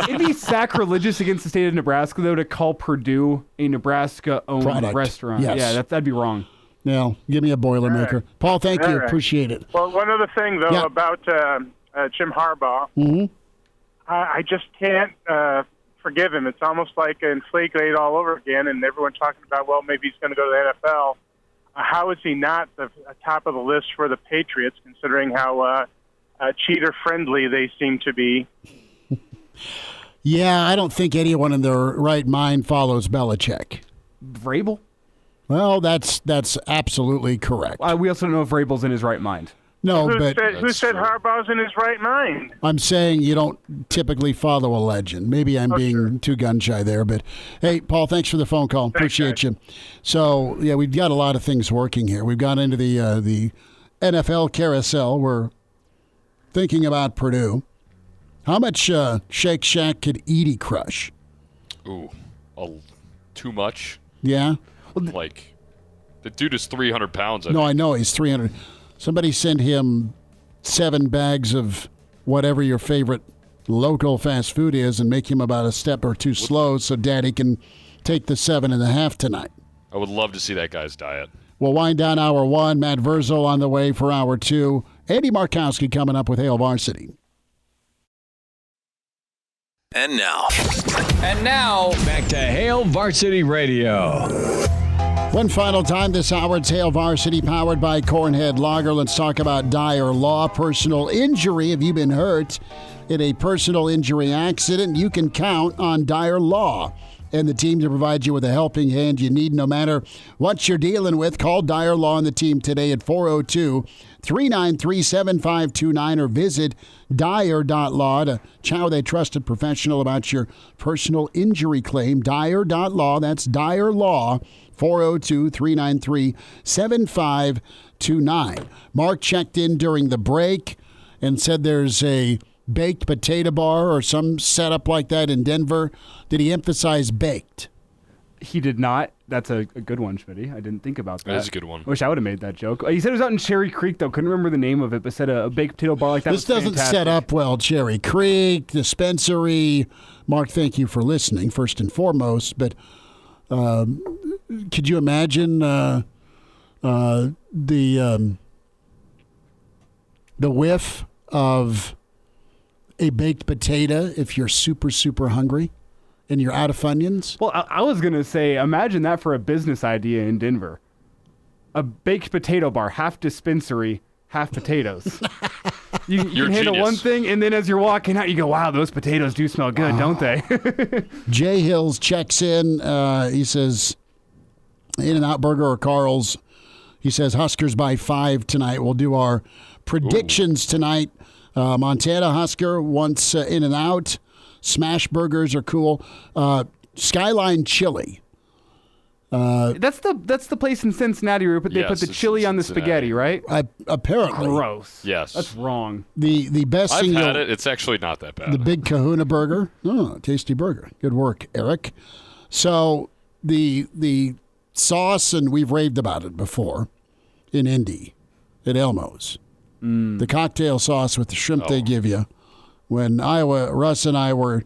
it'd be sacrilegious against the state of Nebraska, though, to call Purdue a Nebraska-owned restaurant. Yes. Yeah, that'd be wrong. No, give me a Boilermaker. Right. Paul, thank you. Right. Appreciate it. Well, one other thing, though, about Jim Harbaugh. Mm-hmm. I just can't forgive him. It's almost like an Inflategate all over again, and everyone talking about, well, maybe he's going to go to the NFL. How is he not the top of the list for the Patriots, considering how cheater-friendly they seem to be? Yeah, I don't think anyone in their right mind follows Belichick. Vrabel? Well, that's absolutely correct. We also don't know if Vrabel's in his right mind. No, who said Harbaugh's in his right mind? I'm saying you don't typically follow a legend. Maybe I'm being too gun-shy there, but hey, Paul, thanks for the phone call. Appreciate you. So, yeah, we've got a lot of things working here. We've gone into the NFL carousel. We're thinking about Purdue. How much Shake Shack could Edie crush? Ooh, too much. Yeah? Like, the dude is 300 pounds. I know he's 300. Somebody send him 7 bags of whatever your favorite local fast food is and make him about a step or two slow so Daddy can take the 7.5 tonight. I would love to see that guy's diet. We'll wind down hour 1. Matt Vrzal on the way for hour 2. Andy Markowski coming up with Hail Varsity. And now, back to Hail Varsity Radio. One final time this hour, it's Hail Varsity, powered by Cornhead Lager. Let's talk about Dyer Law. Personal injury. Have you been hurt in a personal injury accident? You can count on Dyer Law and the team to provide you with a helping hand you need no matter what you're dealing with. Call Dyer Law and the team today at 402-393-7529 or visit Dyer.law to chat with a trusted professional about your personal injury claim. Dyer.law. That's Dyer Law. 402-393-7529. Mark checked in during the break and said there's a baked potato bar or some setup like that in Denver. Did he emphasize baked? He did not. That's a good one, Schmitty. I didn't think about that. That is a good one. I wish I would have made that joke. He said it was out in Cherry Creek, though. Couldn't remember the name of it, but said a baked potato bar like that. This doesn't set up well. Cherry Creek, dispensary. Mark, thank you for listening, first and foremost. But could you imagine the whiff of a baked potato if you're super, super hungry and you're out of Funyuns? Well, I was going to say, imagine that for a business idea in Denver. A baked potato bar, half dispensary, half potatoes. You can handle one thing, and then as you're walking out, you go, wow, those potatoes do smell good, don't they? Jay Hills checks in. He says, In-N-Out Burger or Carl's. He says, Huskers by 5 tonight. We'll do our predictions tonight. Montana Husker wants In-N-Out. Smash burgers are cool. Skyline Chili. That's the place in Cincinnati where they put the chili on the spaghetti, right? Apparently. Gross. Yes. That's wrong. The best thing. I've had it. It's actually not that bad. The Big Kahuna Burger. Oh, tasty burger. Good work, Eric. So the sauce, and we've raved about it before, in Indy, at Elmo's. The cocktail sauce with the shrimp they give you. When Russ and I were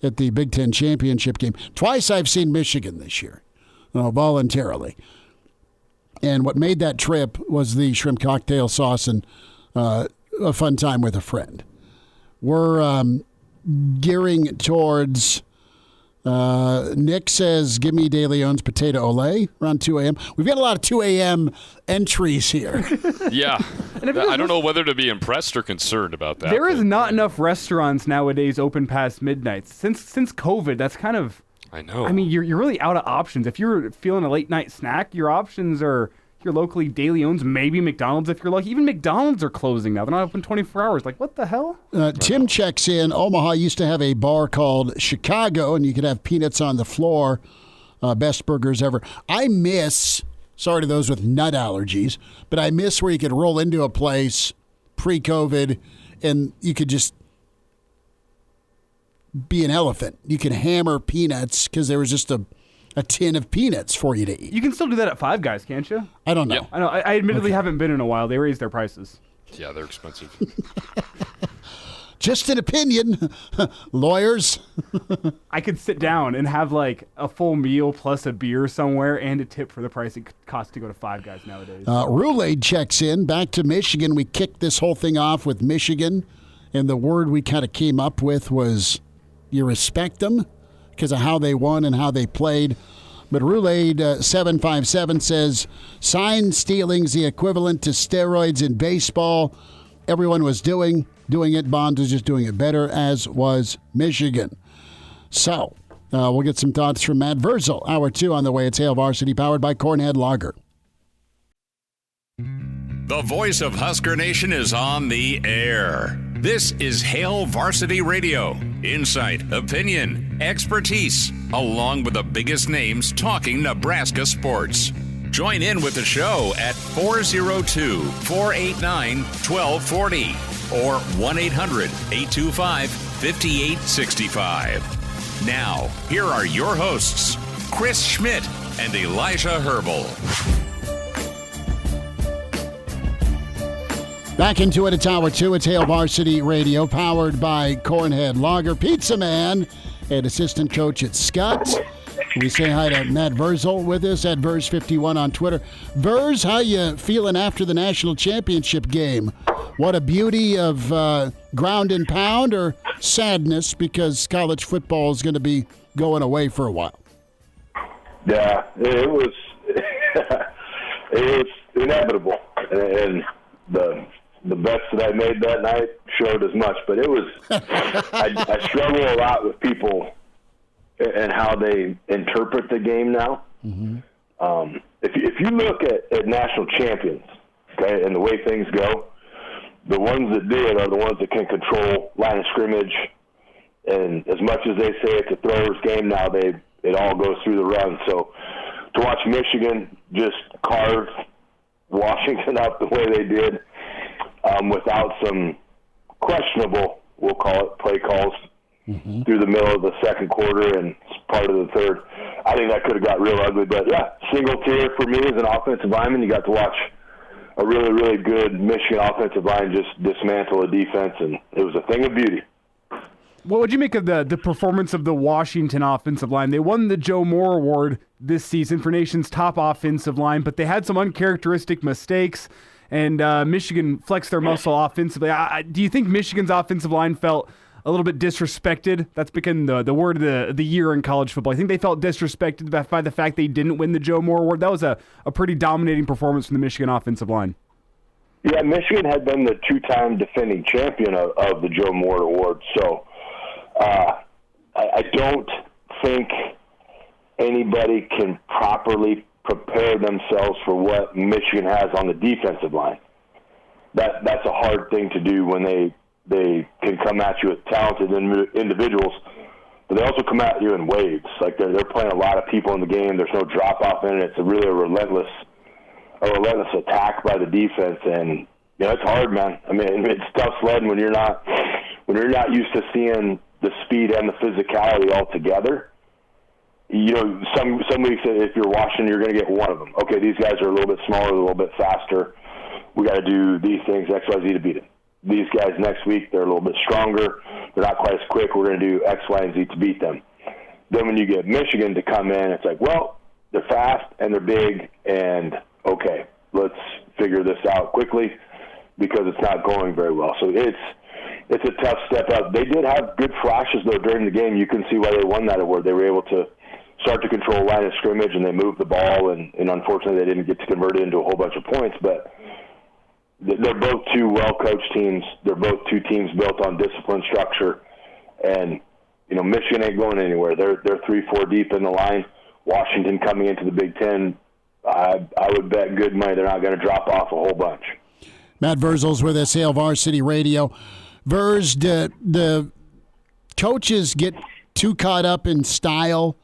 at the Big Ten championship game, twice I've seen Michigan this year. Voluntarily. And what made that trip was the shrimp cocktail sauce and a fun time with a friend. We're gearing towards, Nick says, give me De Leon's potato ole around 2 a.m. We've got a lot of 2 a.m. entries here. Yeah. I don't know whether to be impressed or concerned about that. There is not enough restaurants nowadays open past midnight. Since COVID, that's kind of... I know. I mean, you're really out of options. If you're feeling a late night snack, your options are your locally De Leon's, maybe McDonald's if you're lucky. Even McDonald's are closing now. They're not open 24 hours. Like, what the hell? Tim checks in. Omaha used to have a bar called Chicago, and you could have peanuts on the floor. Best burgers ever. I miss, sorry to those with nut allergies, but I miss where you could roll into a place pre-COVID and you could just be an elephant. You could hammer peanuts because there was just a tin of peanuts for you to eat. You can still do that at Five Guys, can't you? I don't know. Yeah. I know. I admittedly haven't been in a while. They raised their prices. Yeah, they're expensive. Just an opinion. Lawyers. I could sit down and have like a full meal plus a beer somewhere and a tip for the price it costs to go to Five Guys nowadays. Roulade checks in. Back to Michigan. We kicked this whole thing off with Michigan, and the word we kind of came up with was you respect them because of how they won and how they played. But Roulade 757 says sign stealing's the equivalent to steroids in baseball. Everyone was doing it. Bonds was just doing it better, as was Michigan. So we'll get some thoughts from Matt Vrzal. Hour 2 on the way. It's Hail Varsity, powered by Cornhead Lager. The voice of Husker Nation is on the air. This is Hail Varsity Radio. Insight, opinion, expertise, along with the biggest names talking Nebraska sports. Join in with the show at 402-489-1240 or 1-800-825-5865. Now, here are your hosts, Chris Schmidt and Elijah Herbel. Back into it, it's Hour 2. It's Hail Varsity Radio, powered by Cornhead Lager. Pizza Man and assistant coach at Scott. We say hi to Matt Vrzal with us at Verz51 on Twitter. Verz, how you feeling after the national championship game? What a beauty of ground and pound, or sadness because college football is going to be going away for a while? Yeah, it was inevitable, and the bets that I made that night showed as much. But it was I struggle a lot with people and how they interpret the game now. Mm-hmm. If you look at national champions, okay, and the way things go, the ones that do it are the ones that can control line of scrimmage. And as much as they say it's a thrower's game now, it all goes through the run. So to watch Michigan just carve Washington up the way they did, without some questionable, we'll call it, play calls through the middle of the second quarter and part of the third, I think that could have got real ugly. But, yeah, single tier for me as an offensive lineman. You got to watch a really, really good Michigan offensive line just dismantle a defense, and it was a thing of beauty. What would you make of the performance of the Washington offensive line? They won the Joe Moore Award this season for nation's top offensive line, but they had some uncharacteristic mistakes, and Michigan flexed their muscle offensively. Do you think Michigan's offensive line felt a little bit disrespected? That's become the word of the year in college football. I think they felt disrespected by the fact they didn't win the Joe Moore Award. That was a pretty dominating performance from the Michigan offensive line. Yeah, Michigan had been the two-time defending champion of the Joe Moore Award, so I don't think anybody can properly prepare themselves for what Michigan has on the defensive line. That's a hard thing to do when they can come at you with talented individuals, but they also come at you in waves. Like they're playing a lot of people in the game. There's no drop-off in it. It's really a relentless attack by the defense, and it's hard, man. I mean, it's tough sledding when you're not used to seeing the speed and the physicality all together. Some weeks if you're watching, you're going to get one of them. Okay, these guys are a little bit smaller, a little bit faster. We got to do these things X, Y, Z to beat them. These guys next week, they're a little bit stronger. They're not quite as quick. We're going to do X, Y, and Z to beat them. Then when you get Michigan to come in, it's like, well, they're fast and they're big, and okay, let's figure this out quickly because it's not going very well. So it's a tough step up. They did have good flashes, though, during the game. You can see why they won that award. They were able to start to control line of scrimmage, and they moved the ball, and unfortunately they didn't get to convert it into a whole bunch of points. But they're both two well-coached teams. They're both two teams built on discipline structure. And, Michigan ain't going anywhere. They're 3-4 deep in the line. Washington coming into the Big Ten, I would bet good money they're not going to drop off a whole bunch. Matt Vrzal's with us, Hail Varsity Radio. Verz, the coaches get too caught up in style,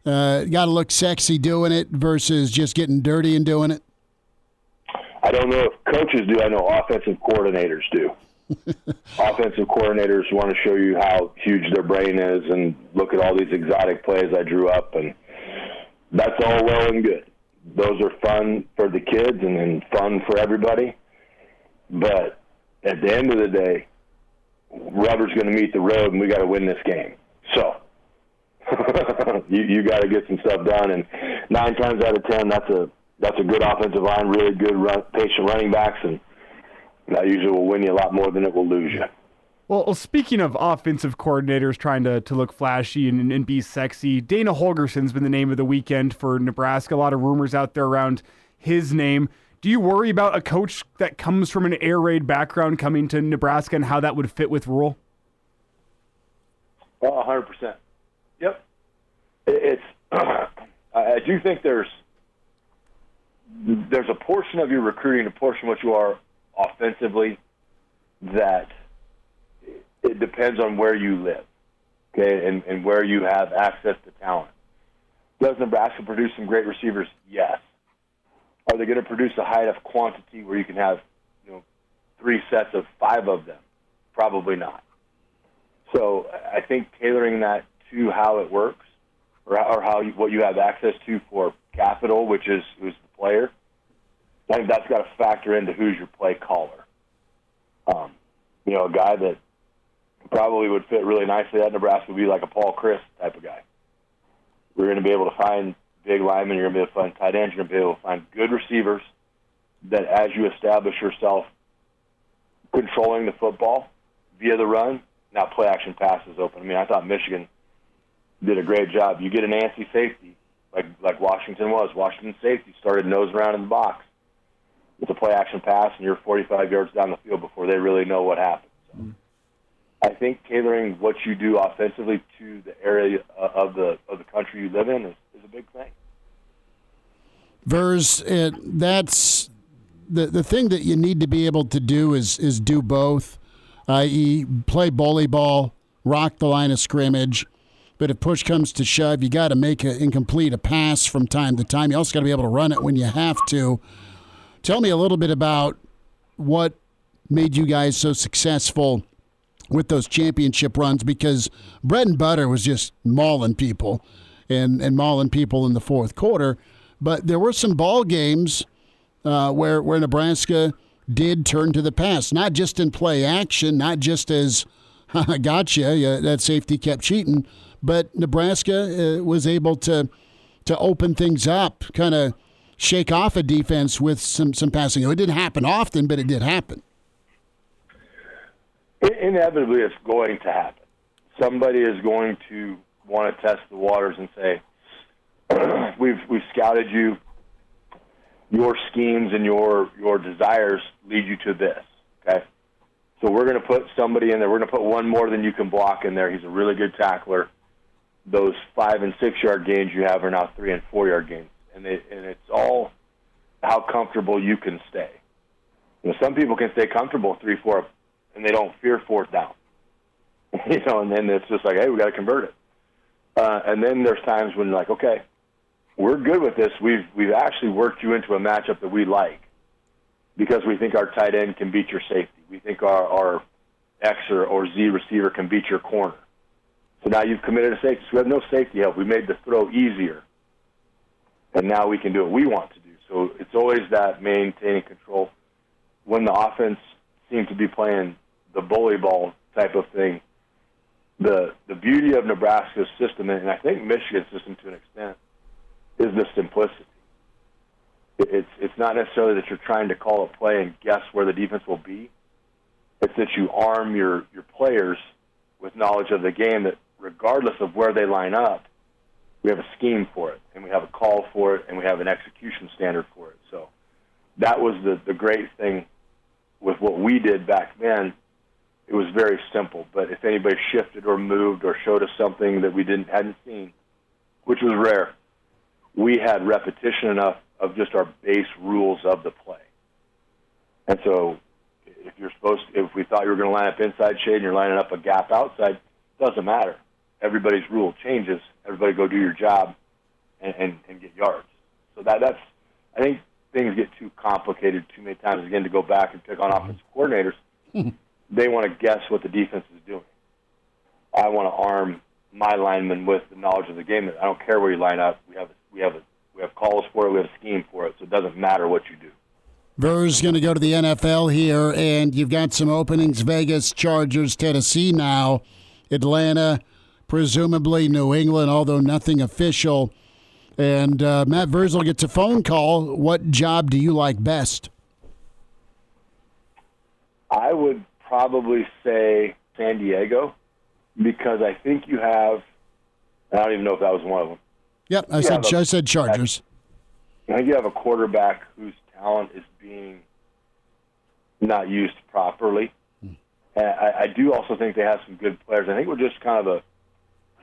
got to look sexy doing it versus just getting dirty and doing it? I don't know if coaches do. I know offensive coordinators do. Offensive coordinators want to show you how huge their brain is and look at all these exotic plays I drew up, and that's all well and good. Those are fun for the kids and fun for everybody. But at the end of the day, rubber's going to meet the road, and we got to win this game. So you got to get some stuff done. And 9 times out of 10, that's a good offensive line, really good patient running backs, and that usually will win you a lot more than it will lose you. Well, speaking of offensive coordinators trying to look flashy and be sexy, Dana Holgorsen's been the name of the weekend for Nebraska. A lot of rumors out there around his name. Do you worry about a coach that comes from an air raid background coming to Nebraska and how that would fit with Rule? 100%. Yep. I do think there's a portion of your recruiting, a portion of what you are offensively, that it depends on where you live, okay, and where you have access to talent. Does Nebraska produce some great receivers? Yes. Are they going to produce a high enough quantity where you can have 3 sets of 5 of them? Probably not. So I think tailoring that to how it works, or what you have access to for capital, who's the player, I think that's got to factor into who's your play caller. A guy that probably would fit really nicely at Nebraska would be like a Paul Chris type of guy. We're going to be able to find big linemen, you're going to be able to find tight ends, you're going to be able to find good receivers that as you establish yourself controlling the football via the run, now play action passes open. I mean, I thought Michigan did a great job. You get an antsy safety, like Washington was. Washington safety started nose around in the box with a play action pass, and you're 45 yards down the field before they really know what happened. So I think tailoring what you do offensively to the area of the country you live in is a big thing. Verz, that's the thing that you need to be able to do is do both, i.e. play bully ball, rock the line of scrimmage, but if push comes to shove, you got to make an incomplete a pass from time to time. You also got to be able to run it when you have to. Tell me a little bit about what made you guys so successful with those championship runs, because bread and butter was just mauling people and mauling people in the fourth quarter. But there were some ball games where Nebraska did turn to the pass, not just in play action, not just as Gotcha. Yeah, that safety kept cheating. But Nebraska was able to open things up, kind of shake off a defense with some passing. It didn't happen often, but it did happen. Inevitably, it's going to happen. Somebody is going to want to test the waters and say, we've scouted you. Your schemes and your desires lead you to this, okay? So we're going to put somebody in there. We're going to put one more than you can block in there. He's a really good tackler. Those 5- and 6-yard gains you have are now 3- and 4-yard gains. And it's all how comfortable you can stay. Some people can stay comfortable 3-4, and they don't fear fourth down. And then it's just like, hey, we got to convert it. And then there's times when like, okay, we're good with this. We've actually worked you into a matchup that we like because we think our tight end can beat your safety. We think our X or Z receiver can beat your corner. So now you've committed a safety. So we have no safety help. We made the throw easier. And now we can do what we want to do. So it's always that maintaining control. When the offense seems to be playing the bully ball type of thing, the beauty of Nebraska's system, and I think Michigan's system to an extent, is the simplicity. It's not necessarily that you're trying to call a play and guess where the defense will be. It's that you arm your players with knowledge of the game that regardless of where they line up, we have a scheme for it, and we have a call for it, and we have an execution standard for it. So that was the great thing with what we did back then. It was very simple, but if anybody shifted or moved or showed us something that we hadn't seen, which was rare, we had repetition enough of just our base rules of the play. And so if we thought you were going to line up inside shade and you're lining up a gap outside, it doesn't matter. Everybody's rule changes. Everybody go do your job and get yards. So that's, I think things get too complicated too many times, again, to go back and pick on offensive coordinators. They want to guess what the defense is doing. I want to arm my linemen with the knowledge of the game. That I don't care where you line up. We have calls for it. We have a scheme for it. So it doesn't matter what you do. Ver's going to go to the NFL here, and you've got some openings: Vegas, Chargers, Tennessee now, Atlanta, presumably New England, although nothing official. And Matt Vrzal gets a phone call. What job do you like best? I would probably say San Diego, because I think you have, I don't even know if that was one of them. Yep, I said Chargers. I think you have a quarterback whose talent is being not used properly. And I do also think they have some good players. I think we're just kind of a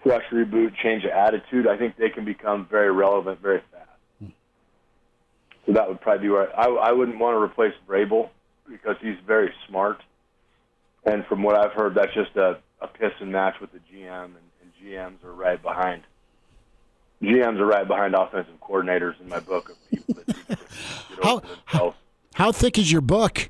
fresh reboot, change of attitude. I think they can become very relevant very fast. So that would probably be where I wouldn't want to replace Vrabel because he's very smart. And from what I've heard, that's just a piss and match with the GM, and GMs are right behind. GMs are right behind offensive coordinators in my book of people that need to get over themselves. How thick is your book?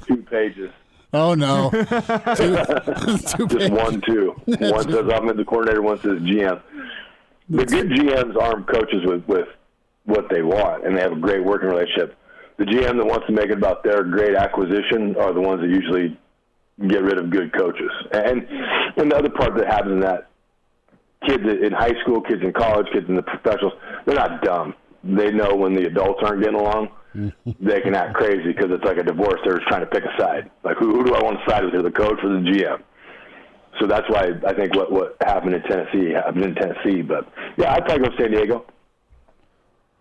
2 pages. Oh, no. two Just pages. 1, 2. One says offensive coordinator, one says GM. The good GMs arm coaches with what they want, and they have a great working relationship. The GM that wants to make it about their great acquisition are the ones that usually get rid of good coaches. And the other part that happens in that, kids in high school, kids in college, kids in the professionals, they're not dumb. They know when the adults aren't getting along, they can act crazy because it's like a divorce. They're just trying to pick a side. Like, who do I want to side with, the coach or the GM? So that's why I think what happened in Tennessee happened in Tennessee. But, yeah, I'd probably go San Diego.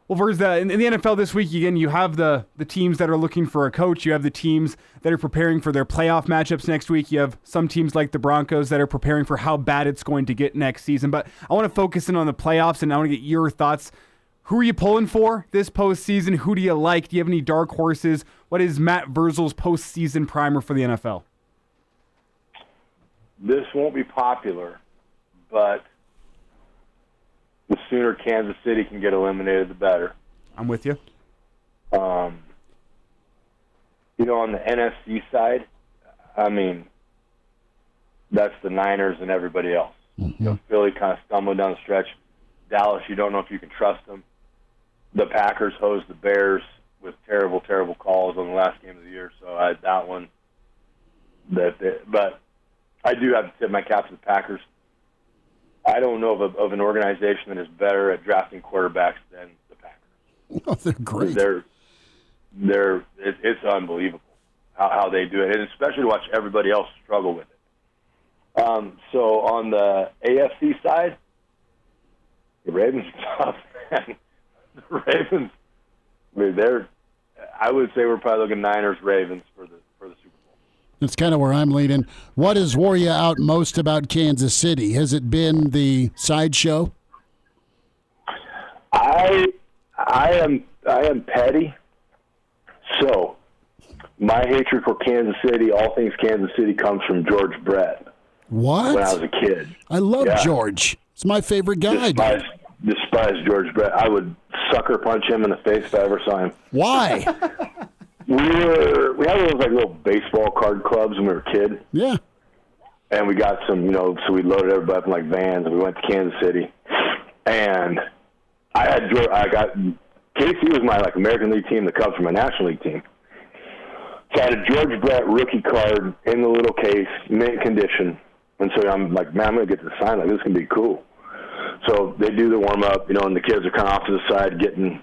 Well, Vrzal, in the NFL this week, again, you have the teams that are looking for a coach. You have the teams that are preparing for their playoff matchups next week. You have some teams like the Broncos that are preparing for how bad it's going to get next season. But I want to focus in on the playoffs, and I want to get your thoughts. Who are you pulling for this postseason? Who do you like? Do you have any dark horses? What is Matt Vrzal's postseason primer for the NFL? This won't be popular, but the sooner Kansas City can get eliminated, the better. I'm with you. On the NFC side, I mean, that's the Niners and everybody else. Philly kind of stumbling down the stretch. Dallas, you don't know if you can trust them. The Packers hosed the Bears with terrible, terrible calls on the last game of the year. So that one, But I do have to tip my cap to the Packers. I don't know of an organization that is better at drafting quarterbacks than the Packers. Oh, they're great. It's unbelievable how they do it, and especially to watch everybody else struggle with it. So on the AFC side, the Ravens are tough, man. The Ravens, I would say we're probably looking Niners-Ravens for the Super Bowl. That's kind of where I'm leaning. What has wore you out most about Kansas City? Has it been the sideshow? I am petty. So my hatred for Kansas City, all things Kansas City, comes from George Brett. What? When I was a kid. I love George. It's my favorite guy. Despise George Brett. I would sucker punch him in the face if I ever saw him. Why? We had those like little baseball card clubs when we were a kid. Yeah. And we got some, so we loaded everybody up in like vans and we went to Kansas City. And KC was my like American League team that comes from my National League team. So I had a George Brett rookie card in the little case, mint condition. And so I'm like, man, I'm going to get this signed. Like, this is going to be cool. So they do the warm-up, and the kids are kind of off to the side getting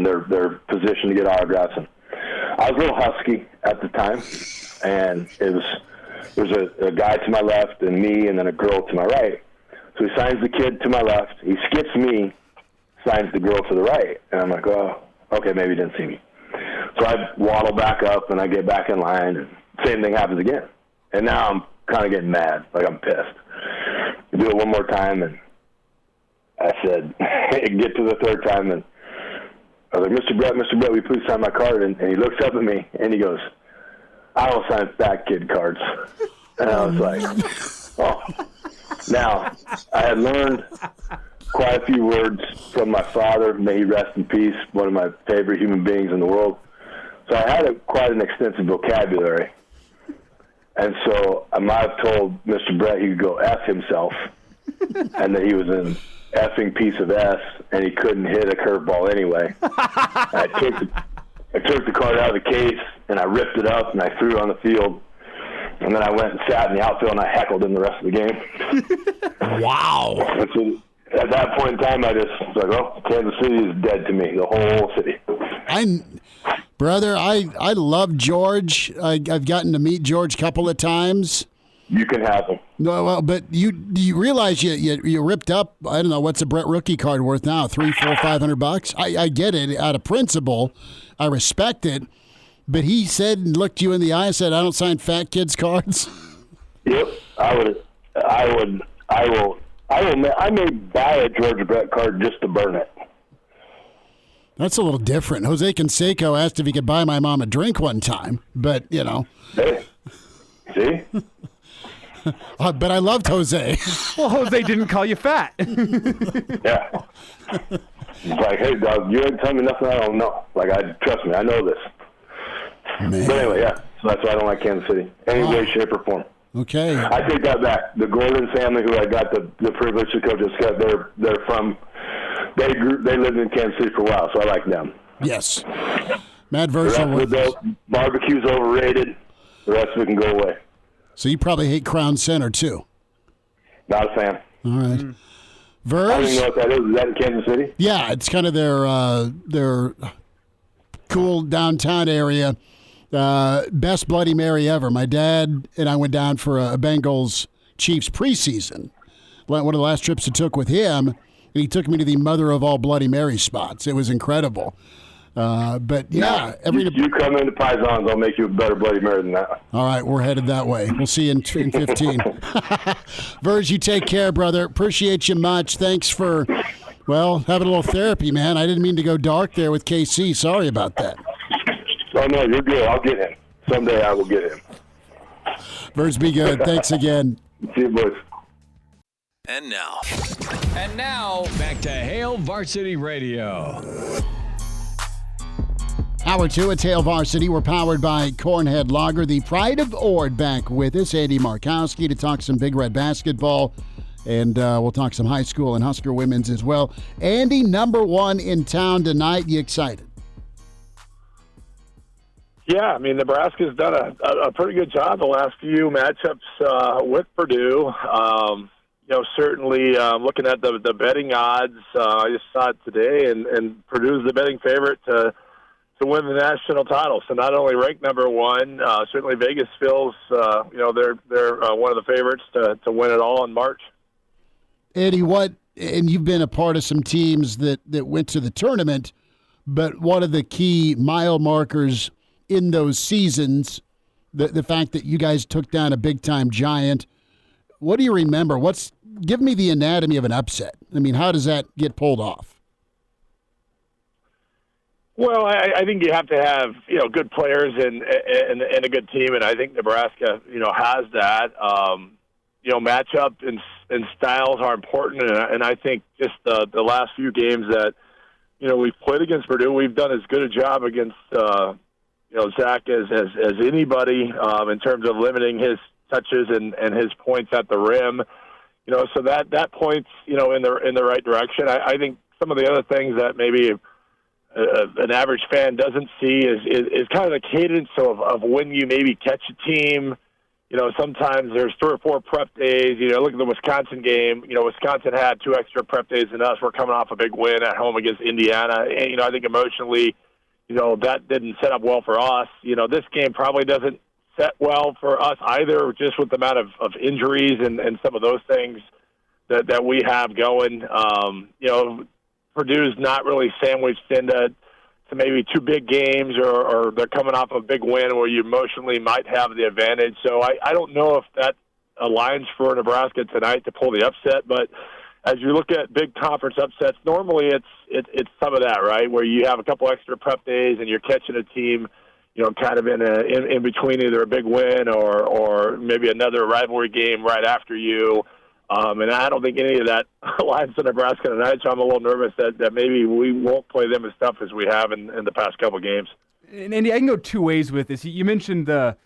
their position to get autographs. And I was a little husky at the time, and there was a guy to my left and me and then a girl to my right. So he signs the kid to my left. He skips me, signs the girl to the right. And I'm like, oh, okay, maybe he didn't see me. So I waddle back up, and I get back in line, and same thing happens again. And now I'm kind of getting mad, like I'm pissed. I do it one more time, and I said, get to the third time, and I was like, Mr. Brett, will you please sign my card? And he looks up at me, and he goes, I don't sign fat kid cards. And I was like, oh. Now, I had learned quite a few words from my father, may he rest in peace, one of my favorite human beings in the world. So I had quite an extensive vocabulary. And so I might have told Mr. Brett he could go F himself, and that he was an effing piece of S, and he couldn't hit a curveball anyway. I took the card out of the case, and I ripped it up, and I threw it on the field. And then I went and sat in the outfield, and I heckled him the rest of the game. Wow. And so at that point in time, I just was like, oh, Kansas City is dead to me, the whole city. Brother, I love George. I've gotten to meet George a couple of times. You can have him. No, well, but do you realize you ripped up? I don't know, what's a Brett rookie card worth now? $300, $400, $500. I get it out of principle. I respect it. But he said and looked you in the eye and said, "I don't sign fat kids cards." Yep, I may buy a Georgia Brett card just to burn it. That's a little different. Jose Canseco asked if he could buy my mom a drink one time, but Hey, see. But I loved Jose. Well, Jose didn't call you fat. Yeah. It's like, hey, dog, you ain't telling me nothing I don't know. Like, trust me, I know this. Man. But anyway, yeah. So that's why I don't like Kansas City. Any way, shape, or form. Okay. I take that back. The Gordon family, who I got the privilege to coach at Scott, they're from. They lived in Kansas City for a while, so I like them. Yes. Matt Vrzal. Barbecue's overrated. The rest of it can go away. So you probably hate Crown Center too. Not a fan. All right. Verz? I don't even know what that is. Is that in Kansas City? Yeah, it's kind of their cool downtown area. Best Bloody Mary ever. My dad and I went down for a Bengals Chiefs preseason. One of the last trips I took with him, and he took me to the mother of all Bloody Mary spots. It was incredible. But yeah, you come into Pisons, I'll make you a better Bloody Mary than that. All right, we're headed that way. We'll see you in 15. Verz, you take care, brother. Appreciate you much. Thanks for, having a little therapy, man. I didn't mean to go dark there with KC. Sorry about that. Oh, no, you're good. I'll get him. Someday I will get him. Verz, be good. Thanks again. See you, boys. And now, back to Hail Varsity Radio. Hour 2 at Hail Varsity. We're powered by Cornhead Lager, the pride of Ord. Back with us, Andy Markowski, to talk some Big Red basketball. And we'll talk some high school and Husker women's as well. Andy, number one in town tonight. You excited? Yeah, I mean, Nebraska's done a pretty good job the last few matchups with Purdue. Certainly looking at the betting odds, I just saw it today, and Purdue's the betting favorite to win the national title. So not only ranked number one, certainly Vegas feels they're one of the favorites to win it all in March. Andy, and you've been a part of some teams that went to the tournament, but one of the key mile markers in those seasons, the fact that you guys took down a big-time giant. What do you remember? Give me the anatomy of an upset. I mean, how does that get pulled off? Well, I think you have to have good players and a good team, and I think Nebraska has that. Matchup and styles are important, and I think just the last few games that we've played against Purdue, we've done as good a job against Zach as anybody in terms of limiting his touches and his points at the rim. So that points in the right direction. I think some of the other things that maybe an average fan doesn't see is kind of the cadence of when you maybe catch a team. Sometimes there's 3 or 4 prep days. Look at the Wisconsin game. Wisconsin had 2 extra prep days than us. We're coming off a big win at home against Indiana. And, I think emotionally, that didn't set up well for us. This game probably doesn't set well for us either, just with the amount of injuries and some of those things that we have going. Purdue's not really sandwiched into maybe 2 big games, or they're coming off a big win where you emotionally might have the advantage. So I don't know if that aligns for Nebraska tonight to pull the upset, but as you look at big conference upsets, normally it's some of that, right, where you have a couple extra prep days and you're catching a team kind of in between either a big win or maybe another rivalry game right after you. And I don't think any of that aligns to Nebraska tonight, so I'm a little nervous that maybe we won't play them as tough as we have in the past couple of games. And Andy, I can go 2 ways with this. You mentioned the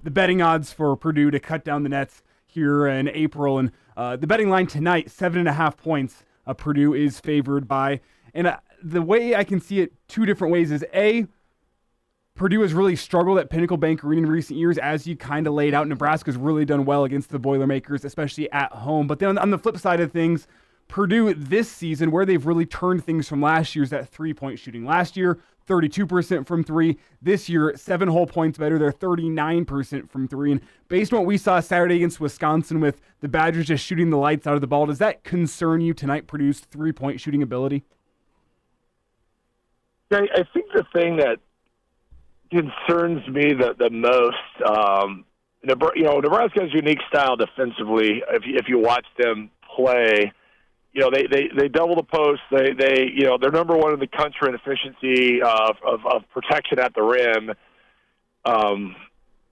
betting odds for Purdue to cut down the nets here in April, and the betting line tonight, 7.5 points, Purdue is favored by. And the way I can see it 2 different ways is, A, Purdue has really struggled at Pinnacle Bank Arena in recent years, as you kind of laid out. Nebraska's really done well against the Boilermakers, especially at home. But then on the flip side of things, Purdue this season, where they've really turned things from last year's that 3-point shooting. Last year, 32% from 3. This year, 7 whole points better. They're 39% from 3. And based on what we saw Saturday against Wisconsin with the Badgers just shooting the lights out of the ball, does that concern you tonight, Purdue's 3-point shooting ability? Yeah, I think the thing that concerns me the most, Nebraska has a unique style defensively. If you watch them play, they double the post. They're number one in the country in efficiency of protection at the rim,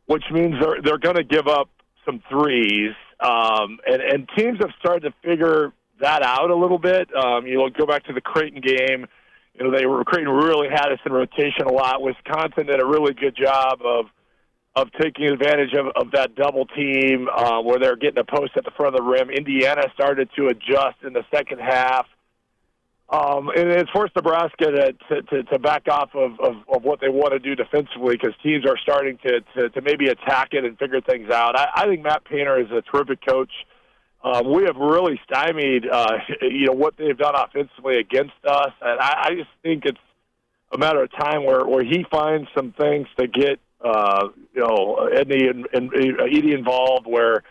which means they're going to give up some threes. And teams have started to figure that out a little bit. Go back to the Creighton game. Creighton really had us in rotation a lot. Wisconsin did a really good job of taking advantage of that double team where they're getting a post at the front of the rim. Indiana started to adjust in the second half. And it's forced Nebraska to back off of what they want to do defensively, because teams are starting to maybe attack it and figure things out. I think Matt Painter is a terrific coach. We have really stymied, what they've done offensively against us, and I just think it's a matter of time where he finds some things to get, Edney and Edie involved, where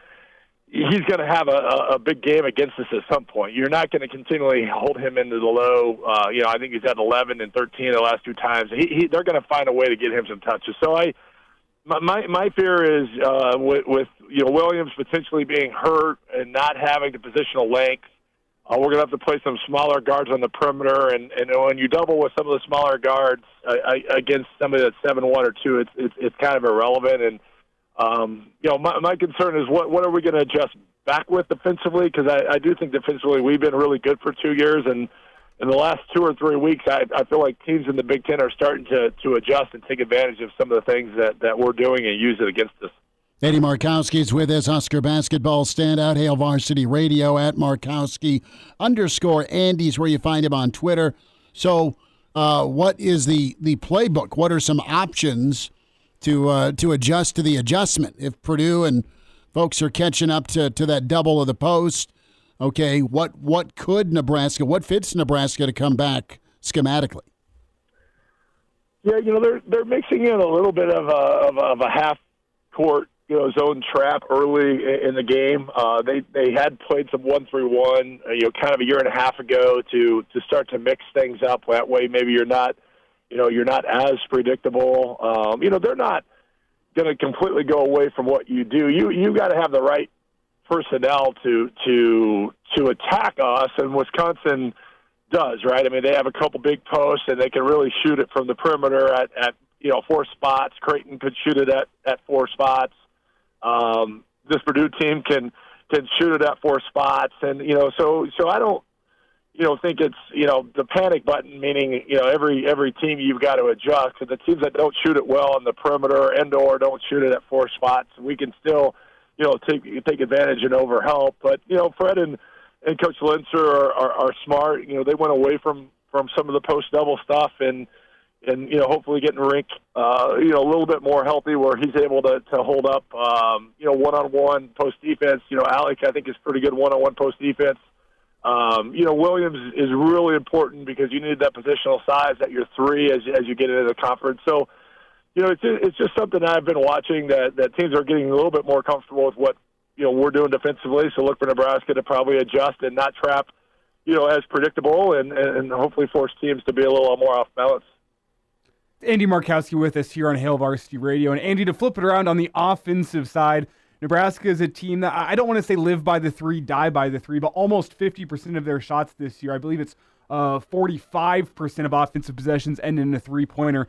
he's going to have a big game against us at some point. You're not going to continually hold him into the low. I think he's had 11 and 13 the last 2 times. They're going to find a way to get him some touches. So My fear is with Williams potentially being hurt and not having the positional length, we're going to have to play some smaller guards on the perimeter. And when you double with some of the smaller guards against somebody that's 7-1 or 2, it's kind of irrelevant. And my concern is what are we going to adjust back with defensively? Because I do think defensively we've been really good for 2 years, and in the last 2 or 3 weeks, I feel like teams in the Big Ten are starting to adjust and take advantage of some of the things that we're doing and use it against us. Andy Markowski is with us, Husker basketball standout, Hail Varsity Radio, at Markowski_Andy's where you find him on Twitter. So what is the playbook? What are some options to adjust to the adjustment. If Purdue and folks are catching up to that double of the post, okay, what fits Nebraska to come back schematically? Yeah, they're mixing in a little bit of a half court zone trap early in the game. They had played some 1-3-1 kind of a year and a half ago to start to mix things up. That way, maybe you're not as predictable. They're not going to completely go away from what you do. You got to have the right personnel to attack us, and Wisconsin does, right? I mean, they have a couple big posts, and they can really shoot it from the perimeter at 4 spots. Creighton could shoot it at 4 spots. This Purdue team can shoot it at 4 spots, and so I don't think it's the panic button, meaning every team you've got to adjust. And the teams that don't shoot it well on the perimeter and/or don't shoot it at 4 spots, we can still take advantage and overhelp. But Fred and Coach Linser are smart. They went away from some of the post double stuff and hopefully getting Rink a little bit more healthy where he's able to hold up one-on-one post defense. Alec I think is pretty good one-on-one post defense. Williams is really important because you need that positional size at your 3 as you get into the conference. So it's just something I've been watching that teams are getting a little bit more comfortable with what we're doing defensively. So look for Nebraska to probably adjust and not trap as predictable and hopefully force teams to be a little more off balance. Andy Markowski with us here on Hail Varsity Radio. And Andy, to flip it around on the offensive side, Nebraska is a team that I don't want to say live by the 3, die by the 3, but almost 50% of their shots this year, I believe it's 45% of offensive possessions end in a 3-pointer.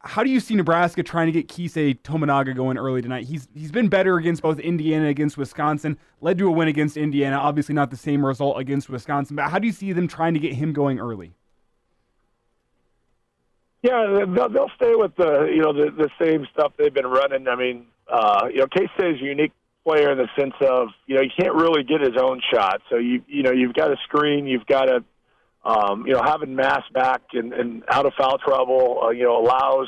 How do you see Nebraska trying to get Keisei Tominaga going early tonight? He's been better against both Indiana and against Wisconsin, led to a win against Indiana, obviously not the same result against Wisconsin, but how do you see them trying to get him going early? Yeah, they'll stay with the same stuff they've been running. I mean, K-State is a unique player in the sense of he can't really get his own shot. So you've got to screen, you've got to having Mass back and out of foul trouble allows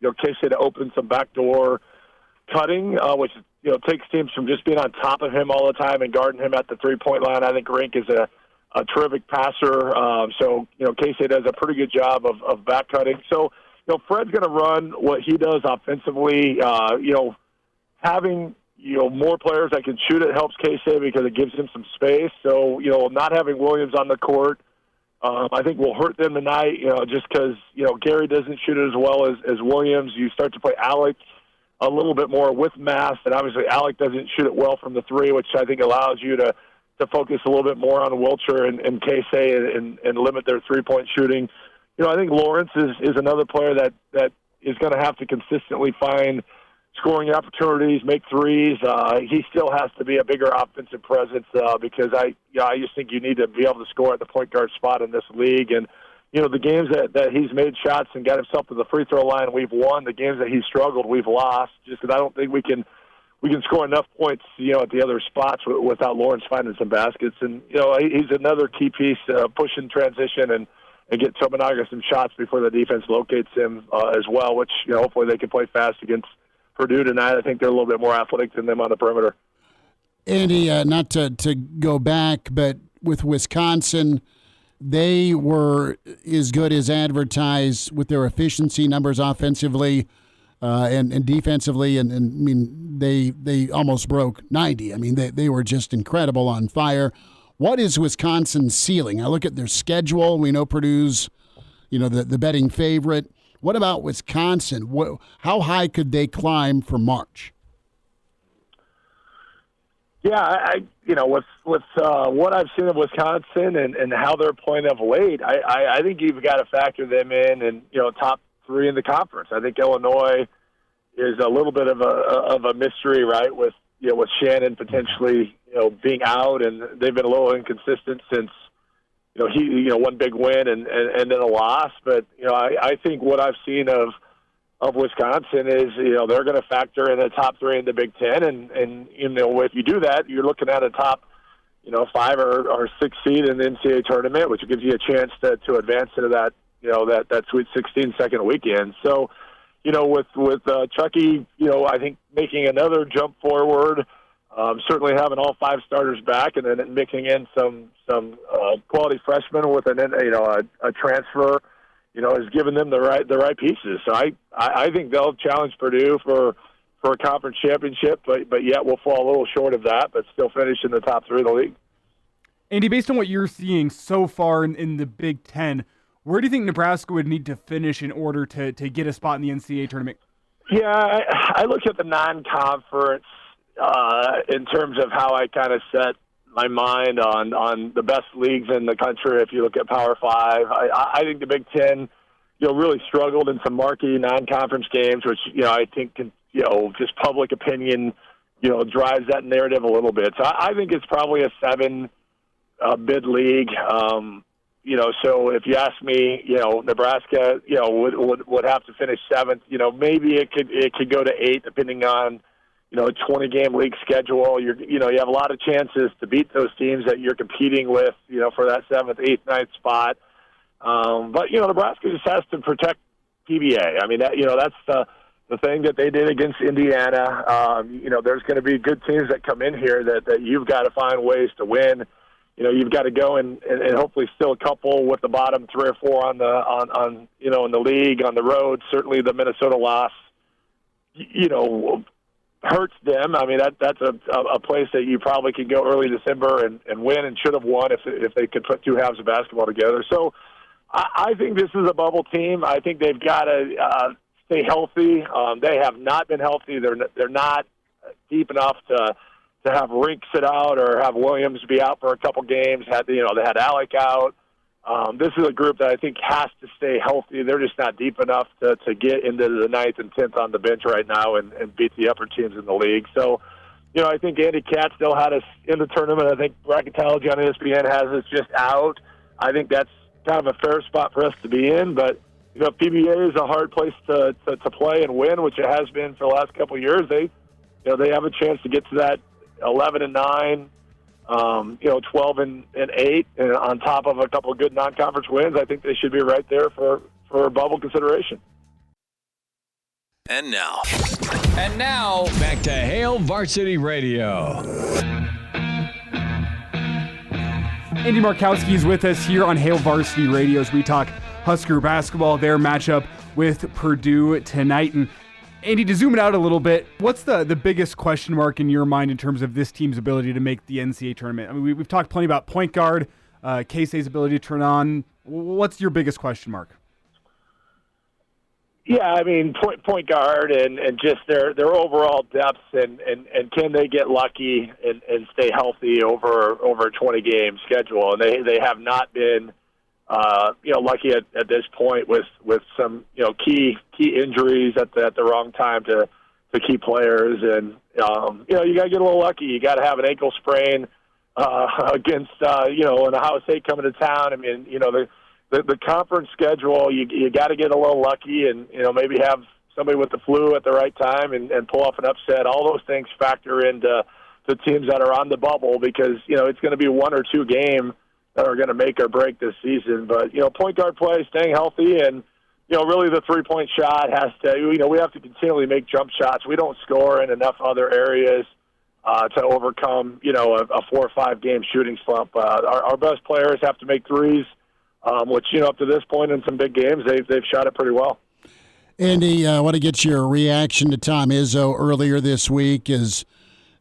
K-State to open some backdoor cutting, which takes teams from just being on top of him all the time and guarding him at the 3-point line. I think Rink is a terrific passer. So K-State does a pretty good job of back cutting. So, Fred's going to run what he does offensively. Having, more players that can shoot it helps K-State because it gives him some space. So, not having Williams on the court, I think will hurt them tonight, just because, Gary doesn't shoot it as well as Williams. You start to play Alec a little bit more with Mass, and obviously Alec doesn't shoot it well from the 3, which I think allows you to focus a little bit more on Wilcher and K-State and limit their 3-point shooting. I think Lawrence is another player that is going to have to consistently find scoring opportunities, make threes. He still has to be a bigger offensive presence because I just think you need to be able to score at the point guard spot in this league. And, the games that he's made shots and got himself to the free throw line, we've won. The games that he's struggled, we've lost. Just because I don't think we can score enough points, at the other spots without Lawrence finding some baskets. And, he's another key piece, push in transition and get Tominaga some shots before the defense locates him as well, which, hopefully they can play fast against Purdue tonight. I think they're a little bit more athletic than them on the perimeter. Andy, not to go back, but with Wisconsin, they were as good as advertised with their efficiency numbers offensively and defensively, and I mean they almost broke 90. I mean they were just incredible on fire. What is Wisconsin's ceiling? I look at their schedule. We know Purdue's, the betting favorite. What about Wisconsin? How high could they climb for March? Yeah, with what I've seen of Wisconsin and how they're playing of late, I think you've got to factor them in and top 3 in the conference. I think Illinois is a little bit of a mystery, right? With Shannon potentially being out, and they've been a little inconsistent since he one big win and then a loss. But I think what I've seen of Wisconsin is they're going to factor in the top 3 in the Big Ten, and if you do that, you're looking at a top 5 or 6 seed in the NCAA tournament, which gives you a chance to advance into that that Sweet 16 second weekend. So with Chucky, I think making another jump forward, certainly having all 5 starters back, and then mixing in some quality freshmen with a transfer, has given them the right pieces. So I think they'll challenge Purdue for a conference championship, but yet we'll fall a little short of that, but still finish in the top 3 of the league. Andy, based on what you're seeing so far in the Big Ten, where do you think Nebraska would need to finish in order to get a spot in the NCAA tournament? Yeah, I look at the non-conference in terms of how I kind of set my mind on the best leagues in the country. If you look at Power 5, I think the Big Ten, really struggled in some marquee non-conference games, which I think can, just public opinion, drives that narrative a little bit. So I think it's probably a 7 bid league. So if you ask me, Nebraska, would have to finish 7th. Maybe it could go to 8, depending on, a 20-game league schedule. You have a lot of chances to beat those teams that you're competing with, for that 7th, 8th, 9th spot. But Nebraska just has to protect PBA. I mean, that's the thing that they did against Indiana. There's going to be good teams that come in here that you've got to find ways to win. You've got to go and hopefully still a couple with the bottom 3 or 4 in the league on the road. Certainly the Minnesota loss, hurts them. I mean, that's a place that you probably could go early December and win, and should have won if they could put 2 halves of basketball together. So I think this is a bubble team. I think they've got to stay healthy. They have not been healthy. They're not deep enough to have Rink sit out or have Williams be out for a couple games. They had Alec out. This is a group that I think has to stay healthy. They're just not deep enough to get into the 9th and 10th on the bench right now and beat the upper teams in the league. So, I think Andy Katz still had us in the tournament. I think bracketology on ESPN has us just out. I think that's kind of a fair spot for us to be in. But, PBA is a hard place to play and win, which it has been for the last couple of years. They have a chance to get to that 11-9, 12-8, and on top of a couple of good non-conference wins. I think they should be right there for bubble consideration. And now, back to Hail Varsity Radio. Andy Markowski is with us here on Hail Varsity Radio as we talk Husker basketball, their matchup with Purdue tonight. And Andy, to zoom it out a little bit, what's the biggest question mark in your mind in terms of this team's ability to make the NCAA tournament? I mean, we've talked plenty about point guard, Casey's ability to turn on. What's your biggest question mark? Yeah, I mean, point guard and just their overall depth and can they get lucky and stay healthy over a 20-game schedule? And they have not been lucky at this point with some key injuries at the wrong time to key players, and you got to get a little lucky. You got to have an ankle sprain against an Ohio State coming to town. I mean, the conference schedule, you got to get a little lucky and maybe have somebody with the flu at the right time and pull off an upset. All those things factor into the teams that are on the bubble, because it's going to be 1 or 2 games that are going to make or break this season. But, point guard play, staying healthy, and, really the three-point shot has to, we have to continually make jump shots. We don't score in enough other areas to overcome, a 4 or 5 game shooting slump. Our best players have to make threes, which, up to this point in some big games, they've shot it pretty well. Andy, I want to get your reaction to Tom Izzo earlier this week as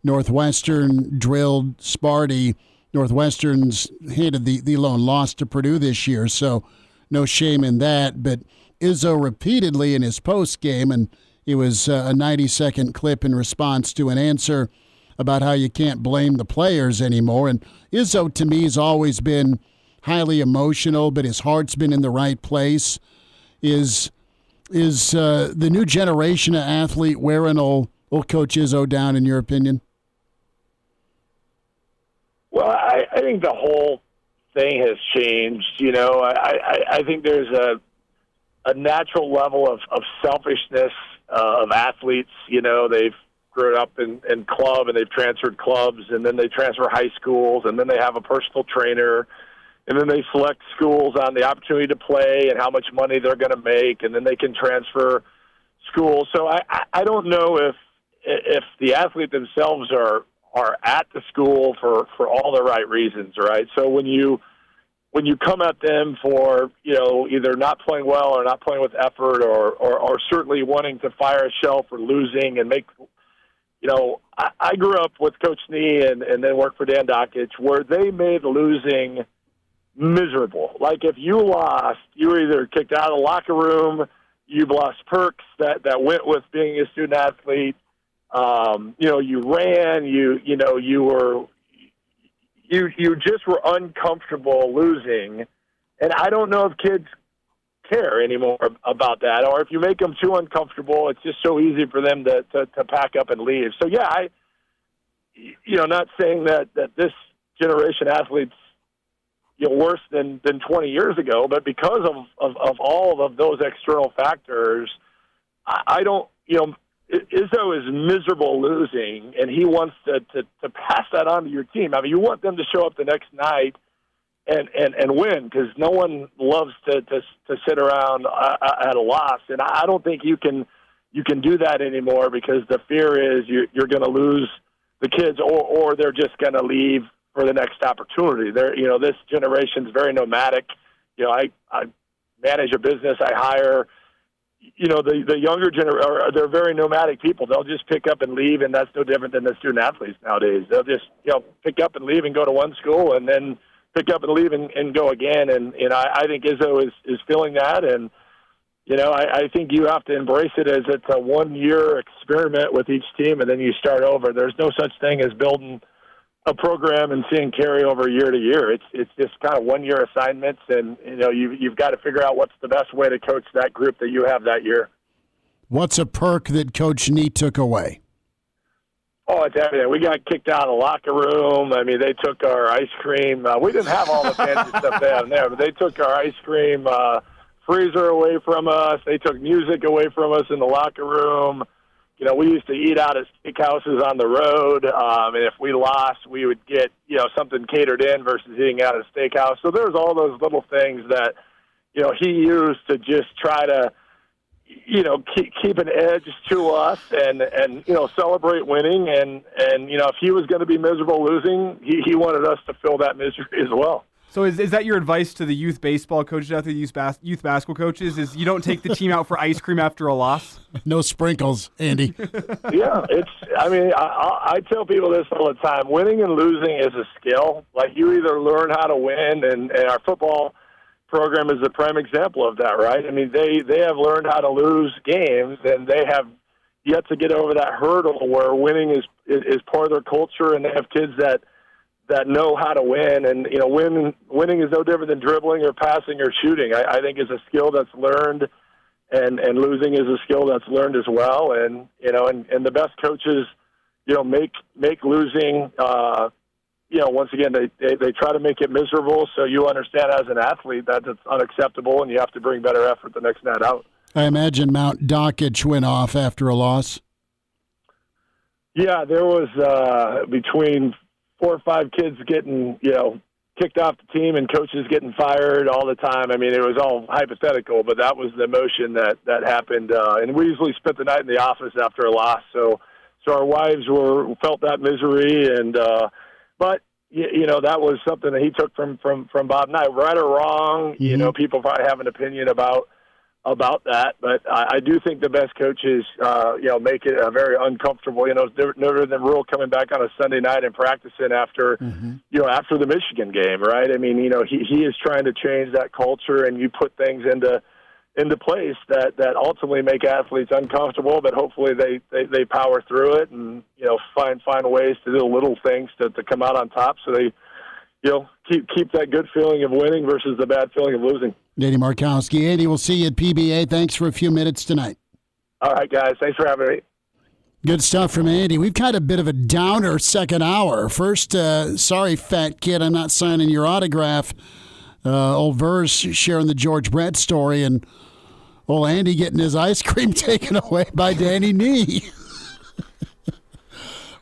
Northwestern drilled Sparty. Northwestern's handed the lone loss to Purdue this year, so no shame in that. But Izzo repeatedly in his post game, and it was a 90-second clip in response to an answer about how you can't blame the players anymore. And Izzo, to me, has always been highly emotional, but his heart's been in the right place. Is the new generation of athlete wearing old Coach Izzo down, in your opinion? Well, I think the whole thing has changed. I think there's a natural level of selfishness of athletes. They've grown up in club and they've transferred clubs, and then they transfer high schools, and then they have a personal trainer, and then they select schools on the opportunity to play and how much money they're going to make, and then they can transfer school. So I don't know if the athlete themselves are at the school for all the right reasons, right? So when you come at them for, either not playing well or not playing with effort or certainly wanting to fire a shell for losing and make, I grew up with Coach Nee and then worked for Dan Dockich, where they made losing miserable. Like if you lost, you were either kicked out of the locker room, you've lost perks that went with being a student athlete. You ran, you just were uncomfortable losing. And I don't know if kids care anymore about that, or if you make them too uncomfortable, it's just so easy for them to pack up and leave. So yeah, not saying that this generation athletes, worse than 20 years ago, but because of all of those external factors, I don't, Izzo is miserable losing, and he wants to pass that on to your team. I mean, you want them to show up the next night and win, because no one loves to sit around at a loss. And I don't think you can do that anymore, because the fear is you're going to lose the kids, or they're just going to leave for the next opportunity. This generation's very nomadic. I manage a business. I hire. The younger generation, they're very nomadic people. They'll just pick up and leave, and that's no different than the student athletes nowadays. They'll just, pick up and leave and go to one school, and then pick up and leave and go again. And I think Izzo is feeling that, and I think you have to embrace it as it's a 1-year experiment with each team, and then you start over. There's no such thing as building a program and seeing carry over year to year. It's just kind of 1-year assignments, and you've got to figure out what's the best way to coach that group that you have that year. What's a perk that Coach Nee took away? Oh, it's everything. We got kicked out of the locker room. I mean, they took our ice cream. We didn't have all the fancy stuff they have there, but they took our ice cream freezer away from us. They took music away from us in the locker room. We used to eat out at steakhouses on the road, and if we lost, we would get, something catered in versus eating out at a steakhouse. So there's all those little things that, he used to just try to, keep an edge to us and celebrate winning. And if he was going to be miserable losing, he wanted us to feel that misery as well. So is that your advice to the youth baseball coaches out there, youth basketball coaches, is you don't take the team out for ice cream after a loss? No sprinkles, Andy. Yeah, I tell people this all the time. Winning and losing is a skill. Like, you either learn how to win, and our football program is a prime example of that, right? I mean, they have learned how to lose games, and they have yet to get over that hurdle where winning is part of their culture, and they have kids that know how to win. And, winning is no different than dribbling or passing or shooting. I think it's a skill that's learned, and losing is a skill that's learned as well. And, and the best coaches, make losing, once again, they try to make it miserable. So you understand as an athlete that it's unacceptable, and you have to bring better effort the next night out. I imagine Mount Dockich went off after a loss. Yeah, there was between 4 or 5 kids getting, kicked off the team and coaches getting fired all the time. I mean, it was all hypothetical, but that was the emotion that happened. And we usually spent the night in the office after a loss. So our wives felt that misery. And, but that was something that he took from Bob and I, right or wrong. Mm-hmm. People probably have an opinion about that, but I do think the best coaches, make it very uncomfortable. It's different than Rule coming back on a Sunday night and practicing after, after the Michigan game, right? I mean, he is trying to change that culture, and you put things into place that ultimately make athletes uncomfortable, but hopefully they power through it and, find ways to do little things to come out on top, so they, keep that good feeling of winning versus the bad feeling of losing. Andy Markowski. Andy, we'll see you at PBA. Thanks for a few minutes tonight. All right, guys. Thanks for having me. Good stuff from Andy. We've got a bit of a downer second hour. First, sorry, fat kid, I'm not signing your autograph. Old Verz sharing the George Brett story, and old Andy getting his ice cream taken away by Danny Nee.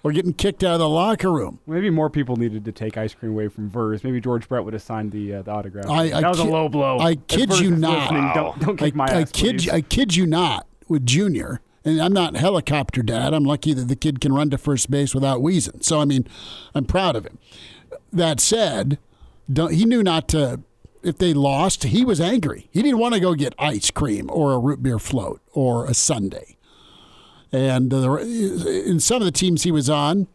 Or getting kicked out of the locker room. Maybe more people needed to take ice cream away from Verz. Maybe George Brett would have signed the autograph. That was a low blow. I kid you not. Don't kick my ass, please. I kid you not. with Junior. And I'm not helicopter dad. I'm lucky that the kid can run to first base without wheezing. So, I mean, I'm proud of him. That said, he knew not to, if they lost, he was angry. He didn't want to go get ice cream or a root beer float or a sundae. And in some of the teams he was on,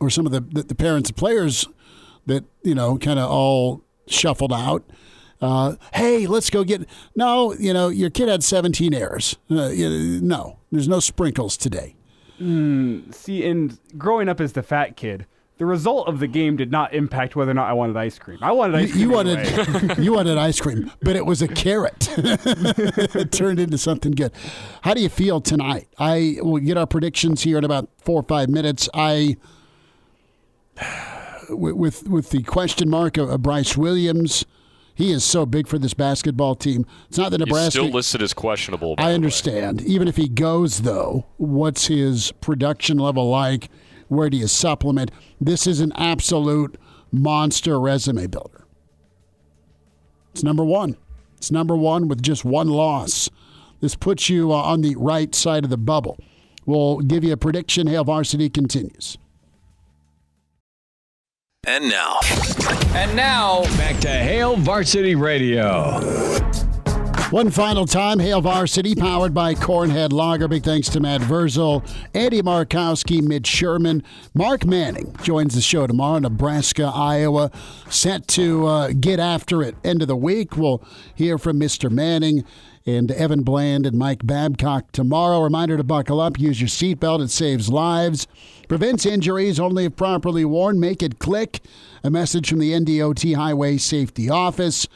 or some of the parents and players that, kind of all shuffled out, hey, let's go get. No, your kid had 17 errors. No, there's no sprinkles today. See, and growing up as the fat kid, the result of the game did not impact whether or not I wanted ice cream. I wanted ice cream. You wanted ice cream, but it was a carrot. It turned into something good. How do you feel tonight? We'll get our predictions here in about 4 or 5 minutes. With the question mark of Bryce Williams. He is so big for this basketball team. It's not the Nebraska. He's still listed as questionable. I understand. Even if he goes, though, what's his production level like? Where do you supplement? This is an absolute monster resume builder. It's number one. It's number one with just one loss. This puts you on the right side of the bubble. We'll give you a prediction. Hail Varsity continues. And now, back to Hail Varsity Radio. One final time, Hail Varsity, powered by Cornhead Lager. Big thanks to Matt Vrzal, Andy Markowski, Mitch Sherman. Mark Manning joins the show tomorrow. Nebraska, Iowa, set to get after it. End of the week, we'll hear from Mr. Manning and Evan Bland and Mike Babcock tomorrow. Reminder to buckle up. Use your seatbelt. It saves lives. Prevents injuries only if properly worn. Make it click. A message from the NDOT Highway Safety Office.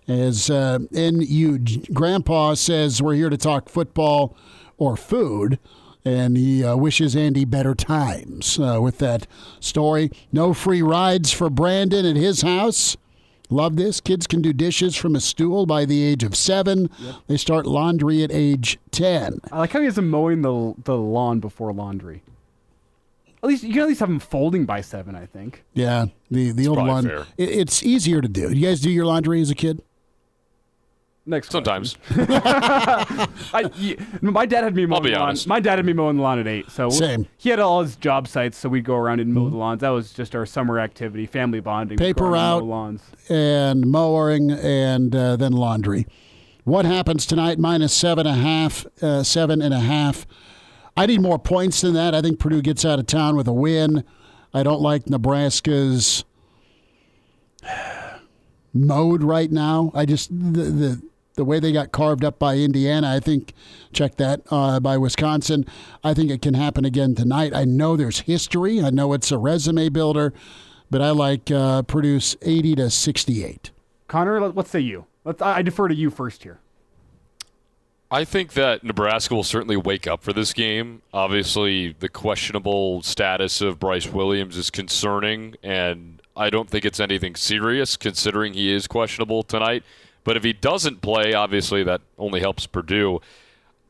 As NU Grandpa says, we're here to talk football or food. And he wishes Andy better times with that story. No free rides for Brandon at his house. Love this. Kids can do dishes from a stool by the age of 7. Yep. They start laundry at age 10. I like how he has them mowing the lawn before laundry. At least you can have them folding by 7, I think. Yeah, the old one. It's easier to do. You guys do your laundry as a kid? Sometimes. My dad had me mowing I'll be the lawn. honest. My dad had me mowing the lawn at 8. So Same. He had all his job sites, so we'd go around and mow the lawns. That was just our summer activity, family bonding. Paper out, mow lawns. and mowing, and then laundry. What happens tonight? -7.5, 7.5. I need more points than that. I think Purdue gets out of town with a win. I don't like Nebraska's mode right now. I just the way they got carved up by Indiana, I think, check that, by Wisconsin. I think it can happen again tonight. I know there's history. I know it's a resume builder, but I like Purdue's 80-68. Connor, what say you? I defer to you first here. I think that Nebraska will certainly wake up for this game. Obviously, the questionable status of Bryce Williams is concerning, and I don't think it's anything serious considering he is questionable tonight. But if he doesn't play, obviously that only helps Purdue.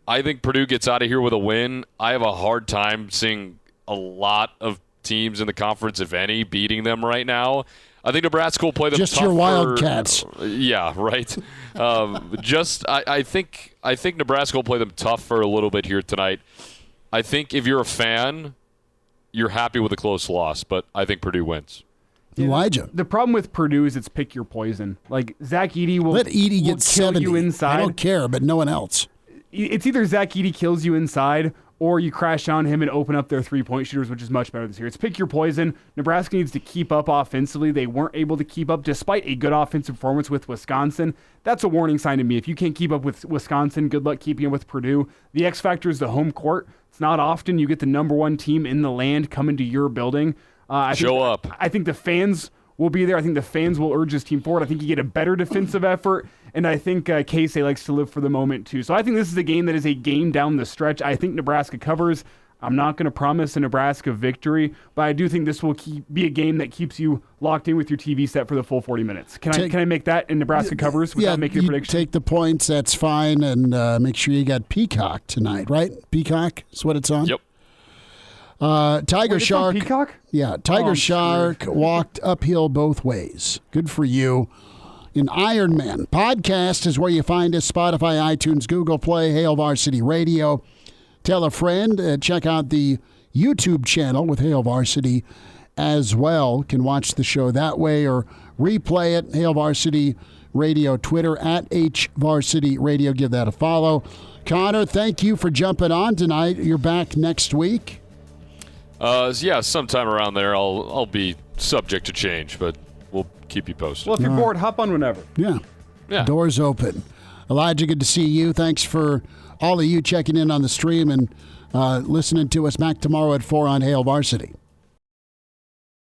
I think Purdue gets out of here with a win. I have a hard time seeing a lot of teams in the conference, if any, beating them right now. I think Nebraska will play them just tougher. Your Wildcats. Yeah, right. I think Nebraska will play them tough for a little bit here tonight. I think if you're a fan, you're happy with a close loss, but I think Purdue wins. Elijah. The problem with Purdue is it's pick your poison. Like Zach Edey will let Edey get 70. You inside. I don't care, but no one else. It's either Zach Edey kills you inside, or you crash on him and open up their three-point shooters, which is much better this year. It's pick your poison. Nebraska needs to keep up offensively. They weren't able to keep up despite a good offensive performance with Wisconsin. That's a warning sign to me. If you can't keep up with Wisconsin, good luck keeping up with Purdue. The X factor is the home court. It's not often you get the number one team in the land coming to your building. Show up. I think the fans will be there. I think the fans will urge this team forward. I think you get a better defensive effort, and I think Casey likes to live for the moment too. So I think this is a game that is a game down the stretch. I think Nebraska covers. I'm not going to promise a Nebraska victory, but I do think this will be a game that keeps you locked in with your TV set for the full 40 minutes. Can I make that in Nebraska covers without making a prediction? Take the points. That's fine, and make sure you got Peacock tonight, right? Peacock is what it's on? Yep. Tiger Shark. Peacock? Yeah, Tiger Shark walked uphill both ways. Good for you. in Ironman. Podcast is where you find us, Spotify, iTunes, Google Play, Hail Varsity Radio. Tell a friend. Check out the YouTube channel with Hail Varsity as well. Can watch the show that way or replay it. Hail Varsity Radio, Twitter at HVarsity Radio. Give that a follow. Connor, thank you for jumping on tonight. You're back next week. Yeah, sometime around there. I'll be subject to change, but we'll keep you posted. Well, if you're bored, hop on whenever. Yeah. Doors open. Elijah, good to see you. Thanks for all of you checking in on the stream and listening to us back tomorrow at 4 on Hail Varsity.